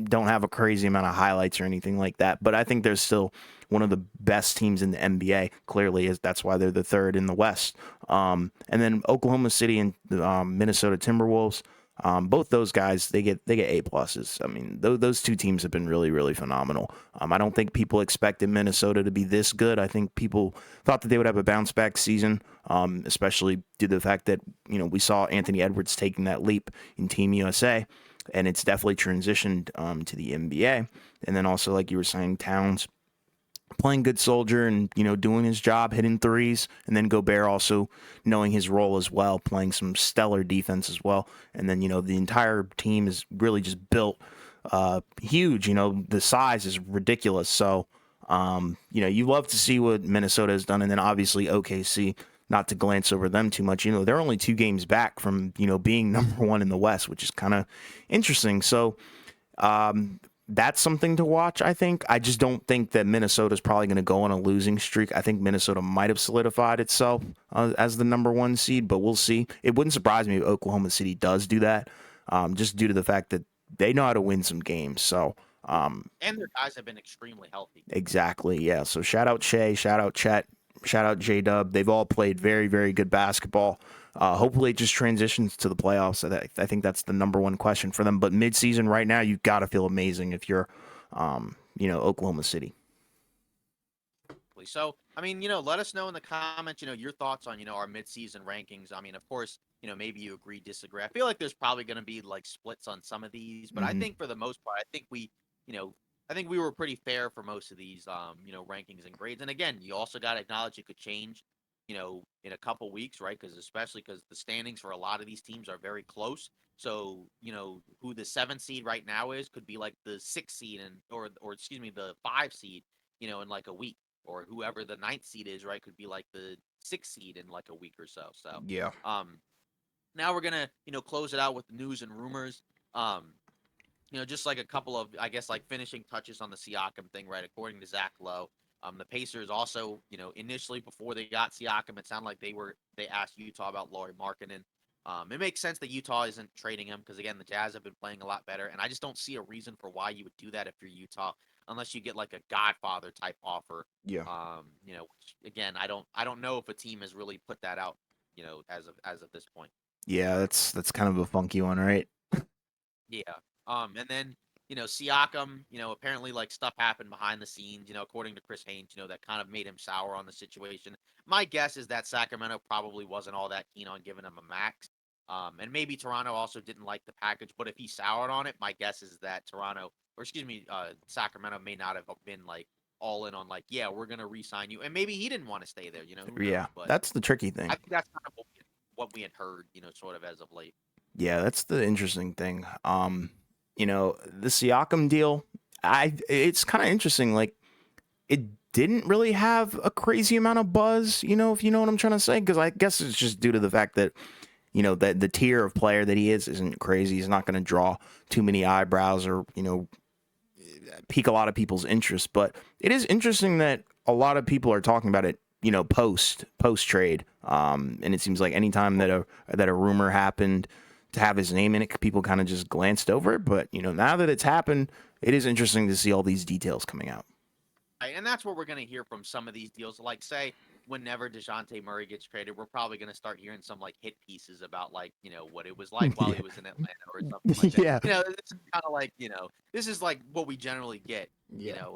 don't have a crazy amount of highlights or anything like that. But I think they're still one of the best teams in the NBA. Clearly, is that's why they're the third in the West. And then Oklahoma City and Minnesota Timberwolves. Both those guys, they get A pluses. I mean, those two teams have been really, really phenomenal. I don't think people expected Minnesota to be this good. I think people thought that they would have a bounce back season, especially due to the fact that we saw Anthony Edwards taking that leap in Team USA, and it's definitely transitioned to the NBA. And then also, like you were saying, Towns playing good soldier and doing his job, hitting threes, and then Gobert also knowing his role as well, playing some stellar defense as well. And then the entire team is really just built huge. The size is ridiculous. So you love to see what Minnesota has done, and then obviously OKC. Not to glance over them too much, they're only 2 games back from being number 1 in the West, which is kind of interesting. So that's something to watch, I think. I just don't think that Minnesota's probably going to go on a losing streak. I think Minnesota might have solidified itself as the number 1 seed, but we'll see. It wouldn't surprise me if Oklahoma City does do that, just due to the fact that they know how to win some games. So, And their guys have been extremely healthy. exactly, yeah. So shout out Shea, shout out Chet, shout out J-Dub. They've all played very, very good basketball. Hopefully it just transitions to the playoffs. I think that's the number 1 question for them. But midseason right now, you've got to feel amazing if you're, Oklahoma City. So, I mean, let us know in the comments, your thoughts on, our midseason rankings. I mean, of course, maybe you agree, disagree. I feel like there's probably going to be like splits on some of these, but I Mm-hmm. think for the most part, you know, I think we were pretty fair for most of these, rankings and grades. And again, you also got to acknowledge it could change, in a couple weeks, right? Especially because the standings for a lot of these teams are very close. So, who the 7th seed right now is could be like the 6th seed and or excuse me, the 5 seed, in like a week, or whoever the 9th seed is, right, could be like the 6th seed in like a week or so. So, Yeah. um, now we're gonna, close it out with news and rumors. Um, just like a couple of, I guess, like finishing touches on the Siakam thing, right? According to Zach Lowe, the Pacers also, initially before they got Siakam, it sounded like they asked Utah about Lauri Markkanen. It makes sense that Utah isn't trading him because again, the Jazz have been playing a lot better, and I just don't see a reason for why you would do that if you're Utah, unless you get like a Godfather type offer. Yeah. Which, again, I don't know if a team has really put that out, as of this point. Yeah, that's kind of a funky one, right? Yeah. And then, Siakam, apparently like stuff happened behind the scenes, according to Chris Haynes, that kind of made him sour on the situation. My guess is that Sacramento probably wasn't all that keen on giving him a max. And maybe Toronto also didn't like the package, but if he soured on it, my guess is that Sacramento may not have been like all in on like, yeah, we're gonna re-sign you, and maybe he didn't want to stay there. Who Yeah, knows? But that's the tricky I thing. think that's kind of what we had heard, sort of as of late. Yeah, that's the interesting thing. The Siakam deal, it's kind of interesting. Like, it didn't really have a crazy amount of buzz, if you know what I'm trying to say, because I guess it's just due to the fact that that the tier of player that he is isn't crazy. He's not going to draw too many eyebrows or pique a lot of people's interest. But it is interesting that a lot of people are talking about it, post trade. And it seems like anytime that a rumor happened to have his name in it, people kind of just glanced over it. But now that it's happened, it is interesting to see all these details coming out. Right, and that's what we're going to hear from some of these deals. Like, say, whenever DeJounte Murray gets traded, we're probably going to start hearing some like hit pieces about like what it was like while he Yeah. was in Atlanta or something like that. Yeah. This is kind of like this is like what we generally get. Yeah.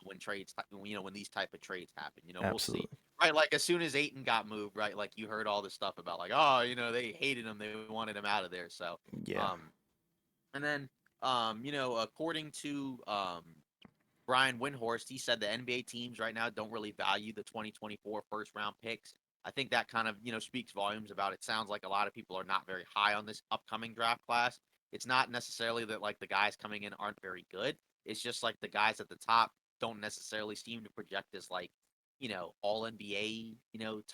When trades, when these type of trades happen. We'll see. Absolutely. Right, like as soon as Aiton got moved, right, like you heard all this stuff about like, oh, they hated him, they wanted him out of there. So, Yeah. um, and then, according to Brian Windhorst, he said the NBA teams right now don't really value the 2024 first round picks. I think that kind of, speaks volumes about it. Sounds like a lot of people are not very high on this upcoming draft class. It's not necessarily that like the guys coming in aren't very good. It's just like the guys at the top don't necessarily seem to project as like, all NBA,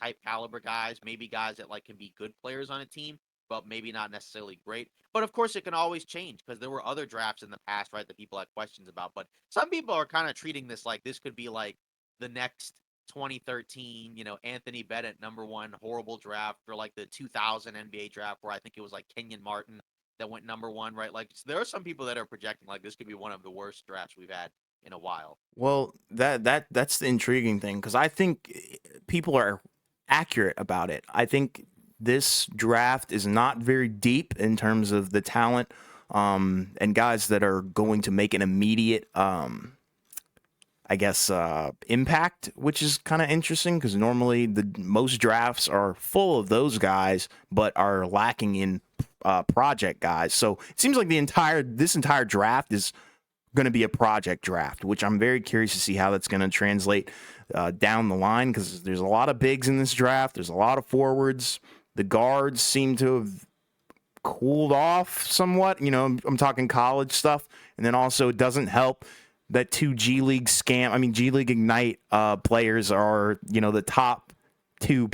type caliber guys, maybe guys that like can be good players on a team, but maybe not necessarily great. But of course, it can always change because there were other drafts in the past, right, that people had questions about. But some people are kind of treating this like this could be like the next 2013, Anthony Bennett #1 horrible draft, for like the 2000 NBA draft where I think it was like Kenyon Martin that went #1, right? Like there are some people that are projecting like this could be one of the worst drafts we've had in a while. Well, that's the intriguing thing because I think people are accurate about it. I think this draft is not very deep in terms of the talent and guys that are going to make an immediate, I guess, impact, which is kind of interesting because normally the most drafts are full of those guys, but are lacking in project guys. So it seems like this entire draft is going to be a project draft, which I'm very curious to see how that's going to translate down the line because there's a lot of bigs in this draft. There's a lot of forwards. The guards seem to have cooled off somewhat. I'm talking college stuff. And then also it doesn't help that two G League Ignite players are, the top two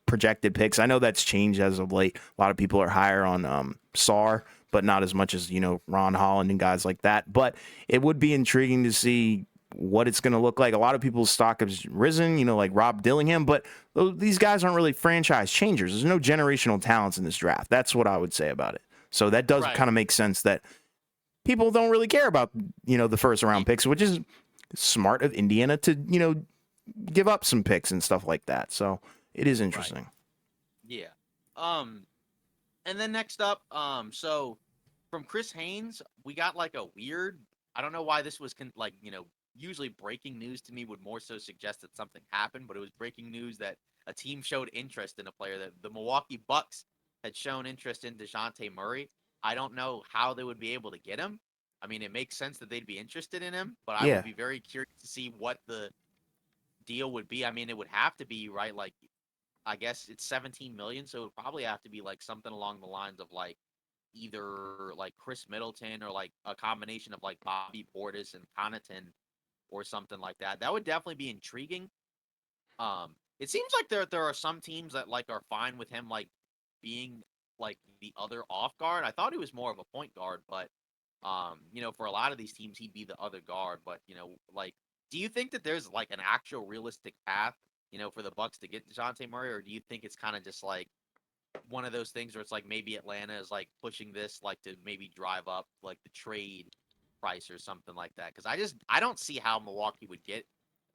projected picks. I know that's changed as of late. A lot of people are higher on SAR, but not as much as, Ron Holland and guys like that. But it would be intriguing to see what it's going to look like. A lot of people's stock has risen, like Rob Dillingham, but these guys aren't really franchise changers. There's no generational talents in this draft. That's what I would say about it. So that does Right. kind of make sense that people don't really care about, the first round picks, which is smart of Indiana to, give up some picks and stuff like that. So it is interesting. Yeah. And then next up, so from Chris Haynes, we got like a weird. I don't know why this was usually breaking news to me would more so suggest that something happened, but it was breaking news that a team showed interest in a player, that the Milwaukee Bucks had shown interest in DeJounte Murray. I don't know how they would be able to get him. I mean, it makes sense that they'd be interested in him, but I would Yeah. be very curious to see what the deal would be. I mean, it would have to be right, like I guess it's 17 million, so it would probably have to be like something along the lines of like either like Chris Middleton or like a combination of like Bobby Portis and Connaughton or something like that. That would definitely be intriguing. It seems like there are some teams that like are fine with him like being like the other off guard. I thought he was more of a point guard, but for a lot of these teams he'd be the other guard. But like, do you think that there's like an actual realistic path, for the Bucks to get DeJounte Murray, or do you think it's kind of just like one of those things where it's like maybe Atlanta is like pushing this like to maybe drive up like the trade price or something like that? Because I don't see how Milwaukee would get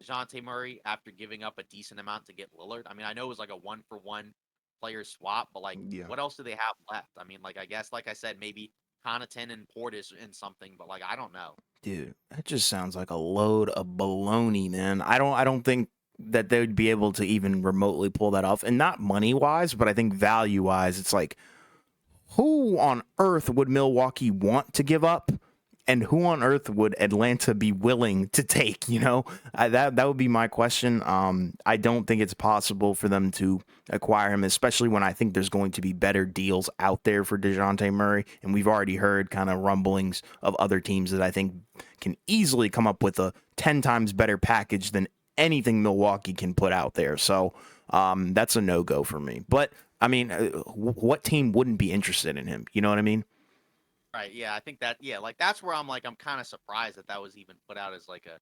DeJounte Murray after giving up a decent amount to get Lillard. I mean, I know it was like a 1-for-1 player swap, but like Yeah. what else do they have left? I mean, like I guess like I said, maybe Connaughton and Portis and something, but like I don't know. Dude, that just sounds like a load of baloney, man. I don't think that they would be able to even remotely pull that off. And not money wise, but I think value wise, it's like who on earth would Milwaukee want to give up? And who on earth would Atlanta be willing to take? That would be my question. I don't think it's possible for them to acquire him, especially when I think there's going to be better deals out there for DeJounte Murray. And we've already heard kind of rumblings of other teams that I think can easily come up with a 10 times better package than anything Milwaukee can put out there. So that's a no-go for me. But, I mean, what team wouldn't be interested in him? You know what I mean? Right? Yeah, I think that like that's where I'm kind of surprised that was even put out as like a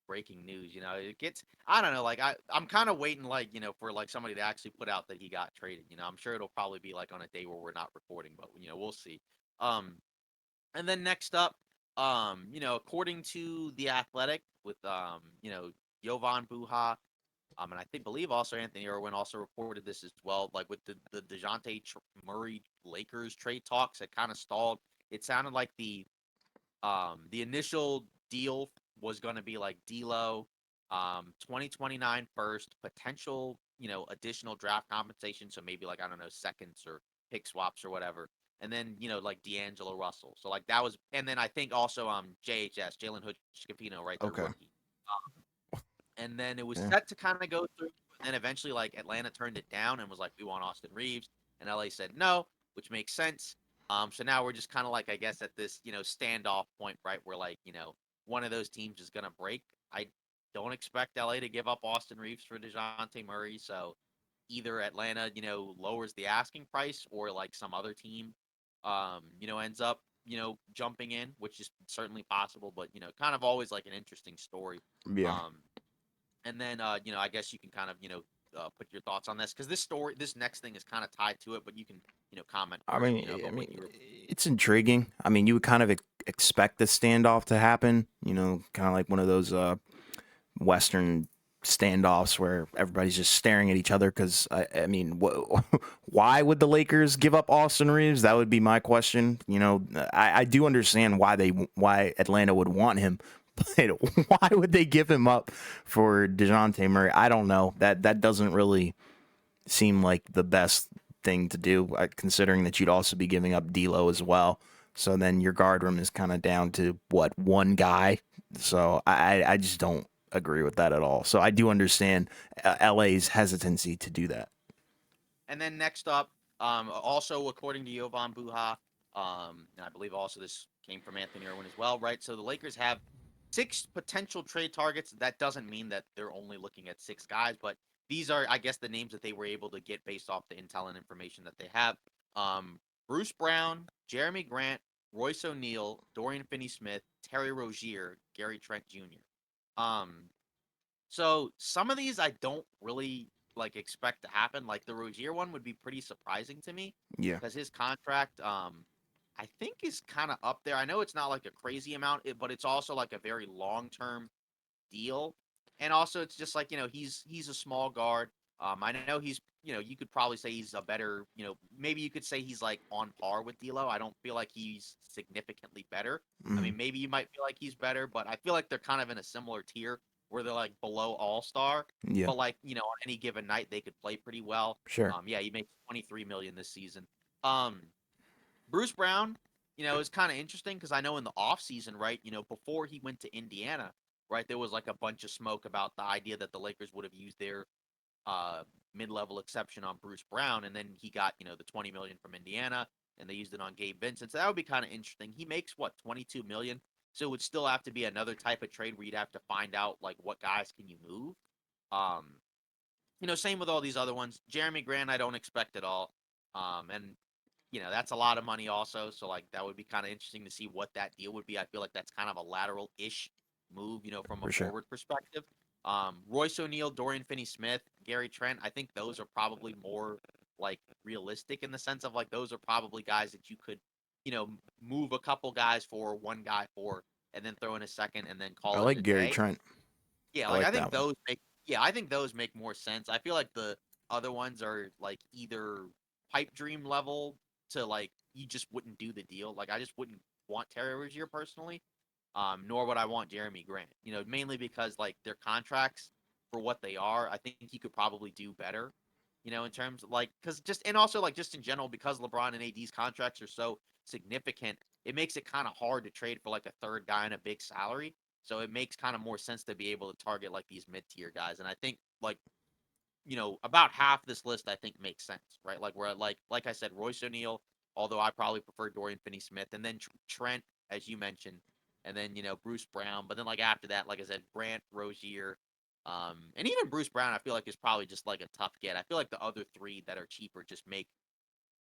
breaking news. It gets I don't know, like I'm kind of waiting like for like somebody to actually put out that he got traded. I'm sure it'll probably be like on a day where we're not recording, but we'll see. Um, and then next up, according to the Athletic with Jovan Buha. And I think believe also Anthony Irwin also reported this as well. Like with the Dejounte Murray Lakers trade talks, it kind of stalled. It sounded like the initial deal was going to be like D'Lo, 2029 first, potential additional draft compensation, so maybe like I don't know seconds or pick swaps or whatever, and then like D'Angelo Russell. So like that was, and then I think also JHS Jalen Hood Scapino, right, their Okay. rookie. And then it was Yeah. set to kind of go through, and then eventually like Atlanta turned it down and was like, we want Austin Reeves, and LA said no, which makes sense. So now we're just kind of like I guess at this standoff point, right, where like one of those teams is gonna break. I don't expect LA to give up Austin Reeves for Dejounte Murray, so either Atlanta, lowers the asking price or like some other team, ends up, jumping in, which is certainly possible, but kind of always like an interesting story. Yeah. Um, and then, I guess you can kind of, put your thoughts on this because this next thing is kind of tied to it, but you can, comment I first, mean, about what you were. it's intriguing. I mean, you would kind of expect the standoff to happen. Kind of like one of those Western standoffs where everybody's just staring at each other. Because I mean, why would the Lakers give up Austin Reeves? That would be my question. I do understand why Atlanta would want him, but why would they give him up for Dejounte Murray? I don't know. That doesn't really seem like the best thing to do, considering that you'd also be giving up D'Lo as well. So then your guard room is kind of down to what, one guy. So I just don't agree with that at all. So I do understand LA's hesitancy to do that. And then next up, also according to Jovan Buha, and I believe also this came from Anthony Irwin as well, right? So the Lakers have six potential trade targets. That doesn't mean that they're only looking at six guys, but these are, I guess, the names that they were able to get based off the intel and information that they have. Um, Bruce Brown, Jeremy Grant, Royce O'Neal, Dorian Finney-Smith, Terry Rozier, Gary Trent Jr. Um, so some of these I don't really like expect to happen. Like the Rozier one would be pretty surprising to me Yeah, because his contract, I think is kind of up there. I know it's not like a crazy amount, but it's also like a very long term deal. And also, it's just like he's a small guard. I know he's you could probably say he's a better maybe you could say he's like on par with D'Lo. I don't feel like he's significantly better. I hmm, mean, maybe you might feel like he's better, but I feel like they're kind of in a similar tier where they're like below All Star. yeah, But like on any given night they could play pretty well. sure. Yeah, he makes 23 million this season. Um, Bruce Brown, is kind of interesting because I know in the offseason, right, before he went to Indiana, right, there was like a bunch of smoke about the idea that the Lakers would have used their uh, mid-level exception on Bruce Brown, and then he got, the 20 million from Indiana, and they used it on Gabe Vincent. So that would be kind of interesting. He makes what, 22 million, so it would still have to be another type of trade where you'd have to find out like what guys can you move. Um, same with all these other ones. Jeremy Grant, I don't expect at all. And that's a lot of money also. So like that would be kind of interesting to see what that deal would be. I feel like that's kind of a lateral-ish move, from a For sure. forward perspective. Royce O'Neal, Dorian Finney-Smith, Gary Trent, I think those are probably more like realistic in the sense of like those are probably guys that you could, move a couple guys for, one guy for, and then throw in a second and then I call it a like Gary day. Trent. Yeah, I like like that one. I think those make more sense. I feel like the other ones are like either pipe dream level to like you just wouldn't do the deal. Like I just wouldn't want Terry Rozier personally. Nor would I want Jeremy Grant. Mainly because like their contracts for what they are, I think you could probably do better. In terms of like because just and also like just in general because LeBron and AD's contracts are so significant, it makes it kind of hard to trade for like a third guy in a big salary. So it makes kind of more sense to be able to target like these mid tier guys. And I think like about half this list I think makes sense, right? Like where like I said, Royce O'Neal, although I probably prefer Dorian Finney-Smith, and then Trent, as you mentioned, and then Bruce Brown. But then like after that, like I said, Grant, Rozier, and even Bruce Brown, I feel like is probably just like a tough get. I feel like the other three that are cheaper just make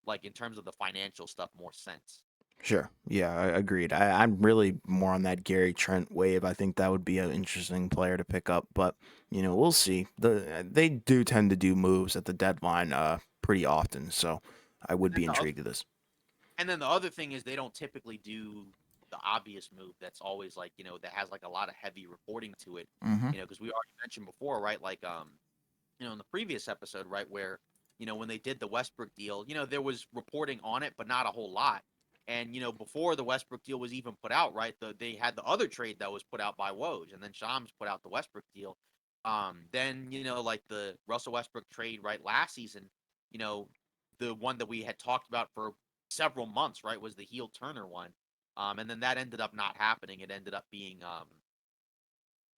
like in terms of the financial stuff more sense. Sure. Yeah, I agreed. I'm really more on that Gary Trent wave. I think that would be an interesting player to pick up, but we'll see. They do tend to do moves at the deadline pretty often, so I would And be then the intrigued to this. And then the other thing is they don't typically do the obvious move that's always like, that has like a lot of heavy reporting to it. Hmm. Because we already mentioned before, right? Like in the previous episode, right, where, when they did the Westbrook deal, there was reporting on it, but not a whole lot. And, before the Westbrook deal was even put out, right, they had the other trade that was put out by Woj, and then Shams put out the Westbrook deal. Then, like the Russell Westbrook trade, right, last season, you know, the one that we had talked about for several months, right, was the heel Turner one. And then that ended up not happening. It ended up being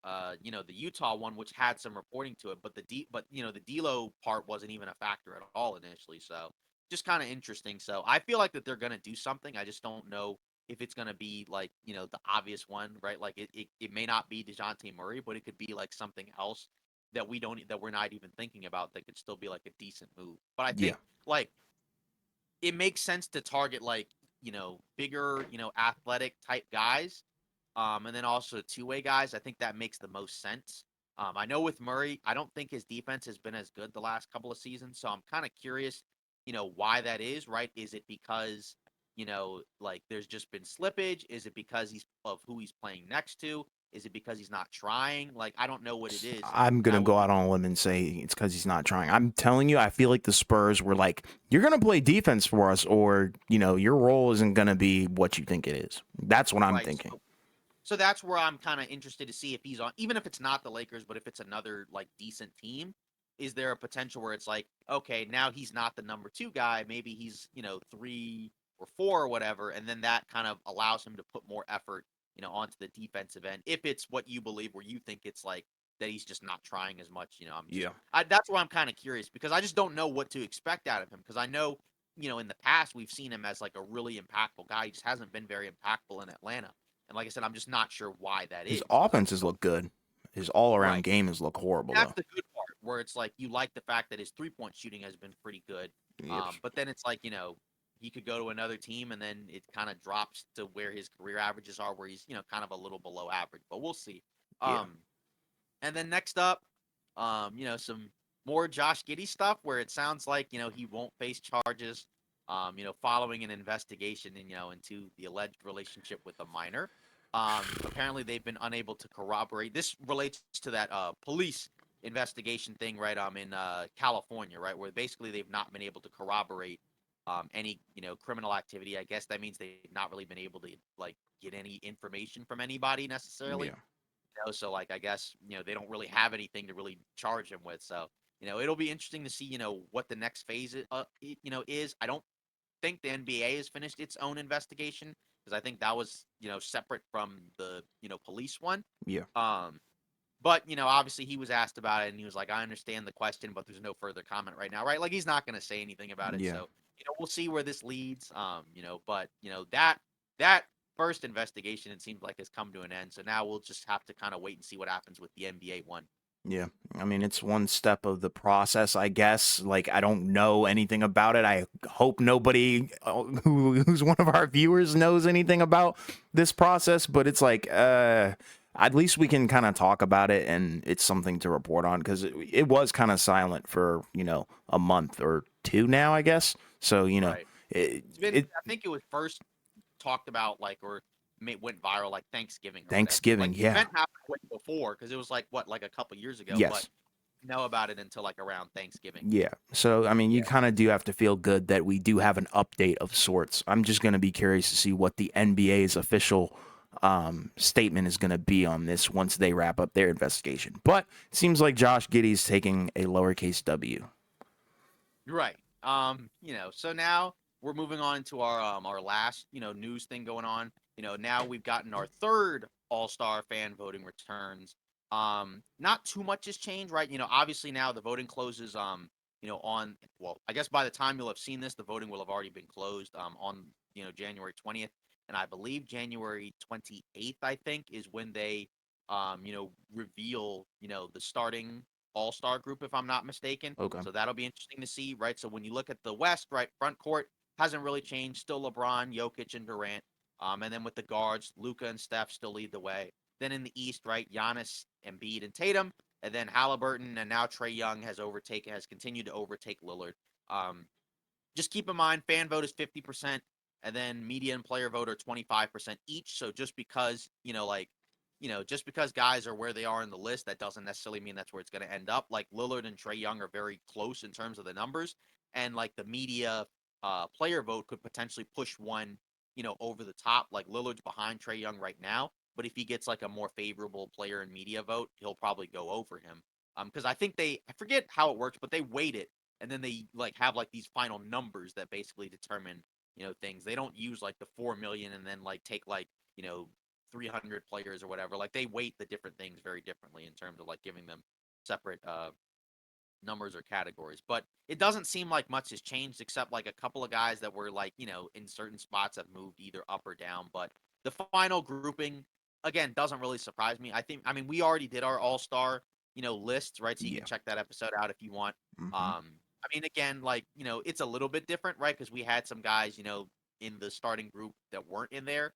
the Utah one, which had some reporting to it, but the D'Lo part wasn't even a factor at all initially. So just kind of interesting. So I feel like that they're gonna do something. I just don't know if it's gonna be like the obvious one, right? Like it may not be Dejounte Murray, but it could be like something else that we're not even thinking about that could still be like a decent move. But I Yeah. think like it makes sense to target like bigger athletic type guys, and then also two-way guys. I think that makes the most sense. I know with Murray, I don't think his defense has been as good the last couple of seasons, so I'm kind of curious, why that is. Right? Is it because like there's just been slippage? Is it because he's of who he's playing next to? Is it because he's not trying? Like I don't know what it is. I'm gonna That would go be out on a limb and say it's because he's not trying. I'm telling you, I feel like the Spurs were like, "You're gonna play defense for us, or your role isn't gonna be what you think it is." That's what I'm right. thinking. So that's where I'm kind of interested to see if he's on, even if it's not the Lakers, but if it's another like decent team, is there a potential where it's like, okay, now he's not the number two guy, maybe he's 3 or 4 or whatever, and then that kind of allows him to put more effort, onto the defensive end. If it's what you believe, where you think it's like that he's just not trying as much, Yeah. that's why I'm kind of curious because I just don't know what to expect out of him because I know, in the past we've seen him as like a really impactful guy. He just hasn't been very impactful in Atlanta. And like I said, I'm just not sure why that His is because I'm offenses look good. His all-around right. game has looked horrible That's though. the good part where it's like you like the fact that his 3-point shooting has been pretty good. Yep. But then it's like, he could go to another team and then it kind of drops to where his career averages are, where he's, kind of a little below average. But we'll see. Yeah. And then next up, some more Josh Giddey stuff where it sounds like, he won't face charges, following an investigation, into the alleged relationship with a minor. Apparently they've been unable to corroborate. This relates to that police investigation thing, right? In California, right, where basically they've not been able to corroborate any criminal activity. I guess that means they've not really been able to like get any information from anybody necessarily. Yeah. So like I guess they don't really have anything to really charge him with. So it'll be interesting to see what the next phase is. I don't think the NBA has finished its own investigation because I think that was separate from the police one. Yeah. Um, but obviously he was asked about it and he was like, I understand the question, but there's no further comment right now, right? Like he's not going to say anything about it. Yeah. So we'll see where this leads. But that first investigation it seems like has come to an end. So now we'll just have to kind of wait and see what happens with the NBA one. Yeah. I mean, it's one step of the process, I guess. Like, I don't know anything about it. I hope nobody who's one of our viewers knows anything about this process, but it's like, at least we can kind of talk about it and it's something to report on because it was kind of silent for, a month or two now, I guess. So, Right. it, It's been. it I think it was first talked about like or went viral like Thanksgiving or whatever. Thanksgiving, Like the yeah. event happened way before because it was like what like a couple years ago, but Yes. know about it until like around Thanksgiving. Yeah. So, I mean, Yeah. you kind of do have to feel good that we do have an update of sorts. I'm just going to be curious to see what the NBA's official statement is going to be on this once they wrap up their investigation. But it seems like Josh Giddey's taking a lowercase W. Right. So now we're moving on to our last, news thing going on. Now we've gotten our third All-Star fan voting returns. Not too much has changed, right? Obviously now the voting closes on well, I guess by the time you'll have seen this, the voting will have already been closed on, January 20th. And I believe January 28th, I think, is when they reveal, the starting all-star group, if I'm not mistaken. Okay. So that'll be interesting to see, right? So when you look at the West, right, front court hasn't really changed. Still LeBron, Jokic, and Durant. And then with the guards, Luka and Steph still lead the way. Then in the East, right, Giannis, Embiid, and Tatum. And then Halliburton and now Trey Young has continued to overtake Lillard. Um, just keep in mind, fan vote is 50%, and then media and player vote are 25% each. So just because, just because guys are where they are in the list, that doesn't necessarily mean that's where it's going to end up. Like Lillard and Trey Young are very close in terms of the numbers, and like the media player vote could potentially push one, over the top. Like Lillard's behind Trey Young right now, but if he gets like a more favorable player and media vote, he'll probably go over him. Because I think I forget how it works, but they weight it and then they like have like these final numbers that basically determine things. They don't use like the 4 million and then like take like 300 players or whatever. Like they weight the different things very differently in terms of like giving them separate numbers or categories. But it doesn't seem like much has changed except like a couple of guys that were like in certain spots have moved either up or down. But the final grouping again doesn't really surprise me. I mean we already did our all-star lists, right? So you can Yeah. check that episode out if you want. Hmm. I mean, again, like, it's a little bit different, right? Because we had some guys, in the starting group that weren't in there.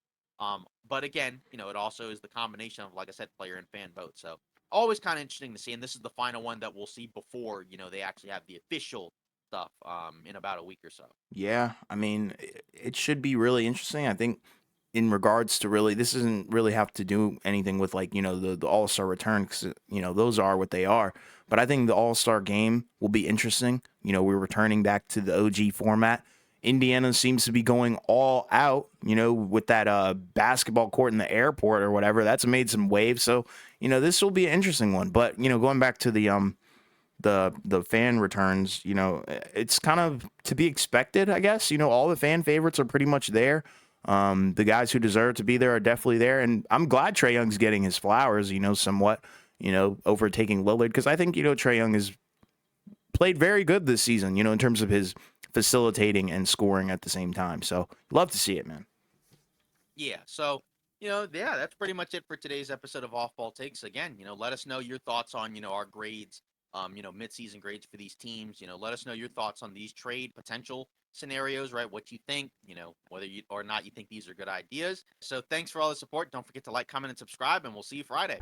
But again, it also is the combination of, like I said, player and fan vote. So always kind of interesting to see. And this is the final one that we'll see before, they actually have the official stuff in about a week or so. Yeah, I mean, it should be really interesting. I think in regards to really, this doesn't really have to do anything with like, the All Star return because, those are what they are. But I think the All Star game will be interesting. We're returning back to the OG format. Indiana seems to be going all out, with that basketball court in the airport or whatever. That's made some waves. So, this will be an interesting one. But, going back to the fan returns, it's kind of to be expected, I guess. All the fan favorites are pretty much there. The guys who deserve to be there are definitely there, and I'm glad Trae Young's getting his flowers. Somewhat, overtaking Lillard because I think Trae Young has played very good this season. In terms of his facilitating and scoring at the same time. So love to see it, man. Yeah. So, yeah, that's pretty much it for today's episode of Off Ball Takes. Again, let us know your thoughts on, our grades, midseason grades for these teams. Let us know your thoughts on these trade potential scenarios, right? What you think, whether you or not you think these are good ideas. So thanks for all the support. Don't forget to like, comment, and subscribe, and we'll see you Friday.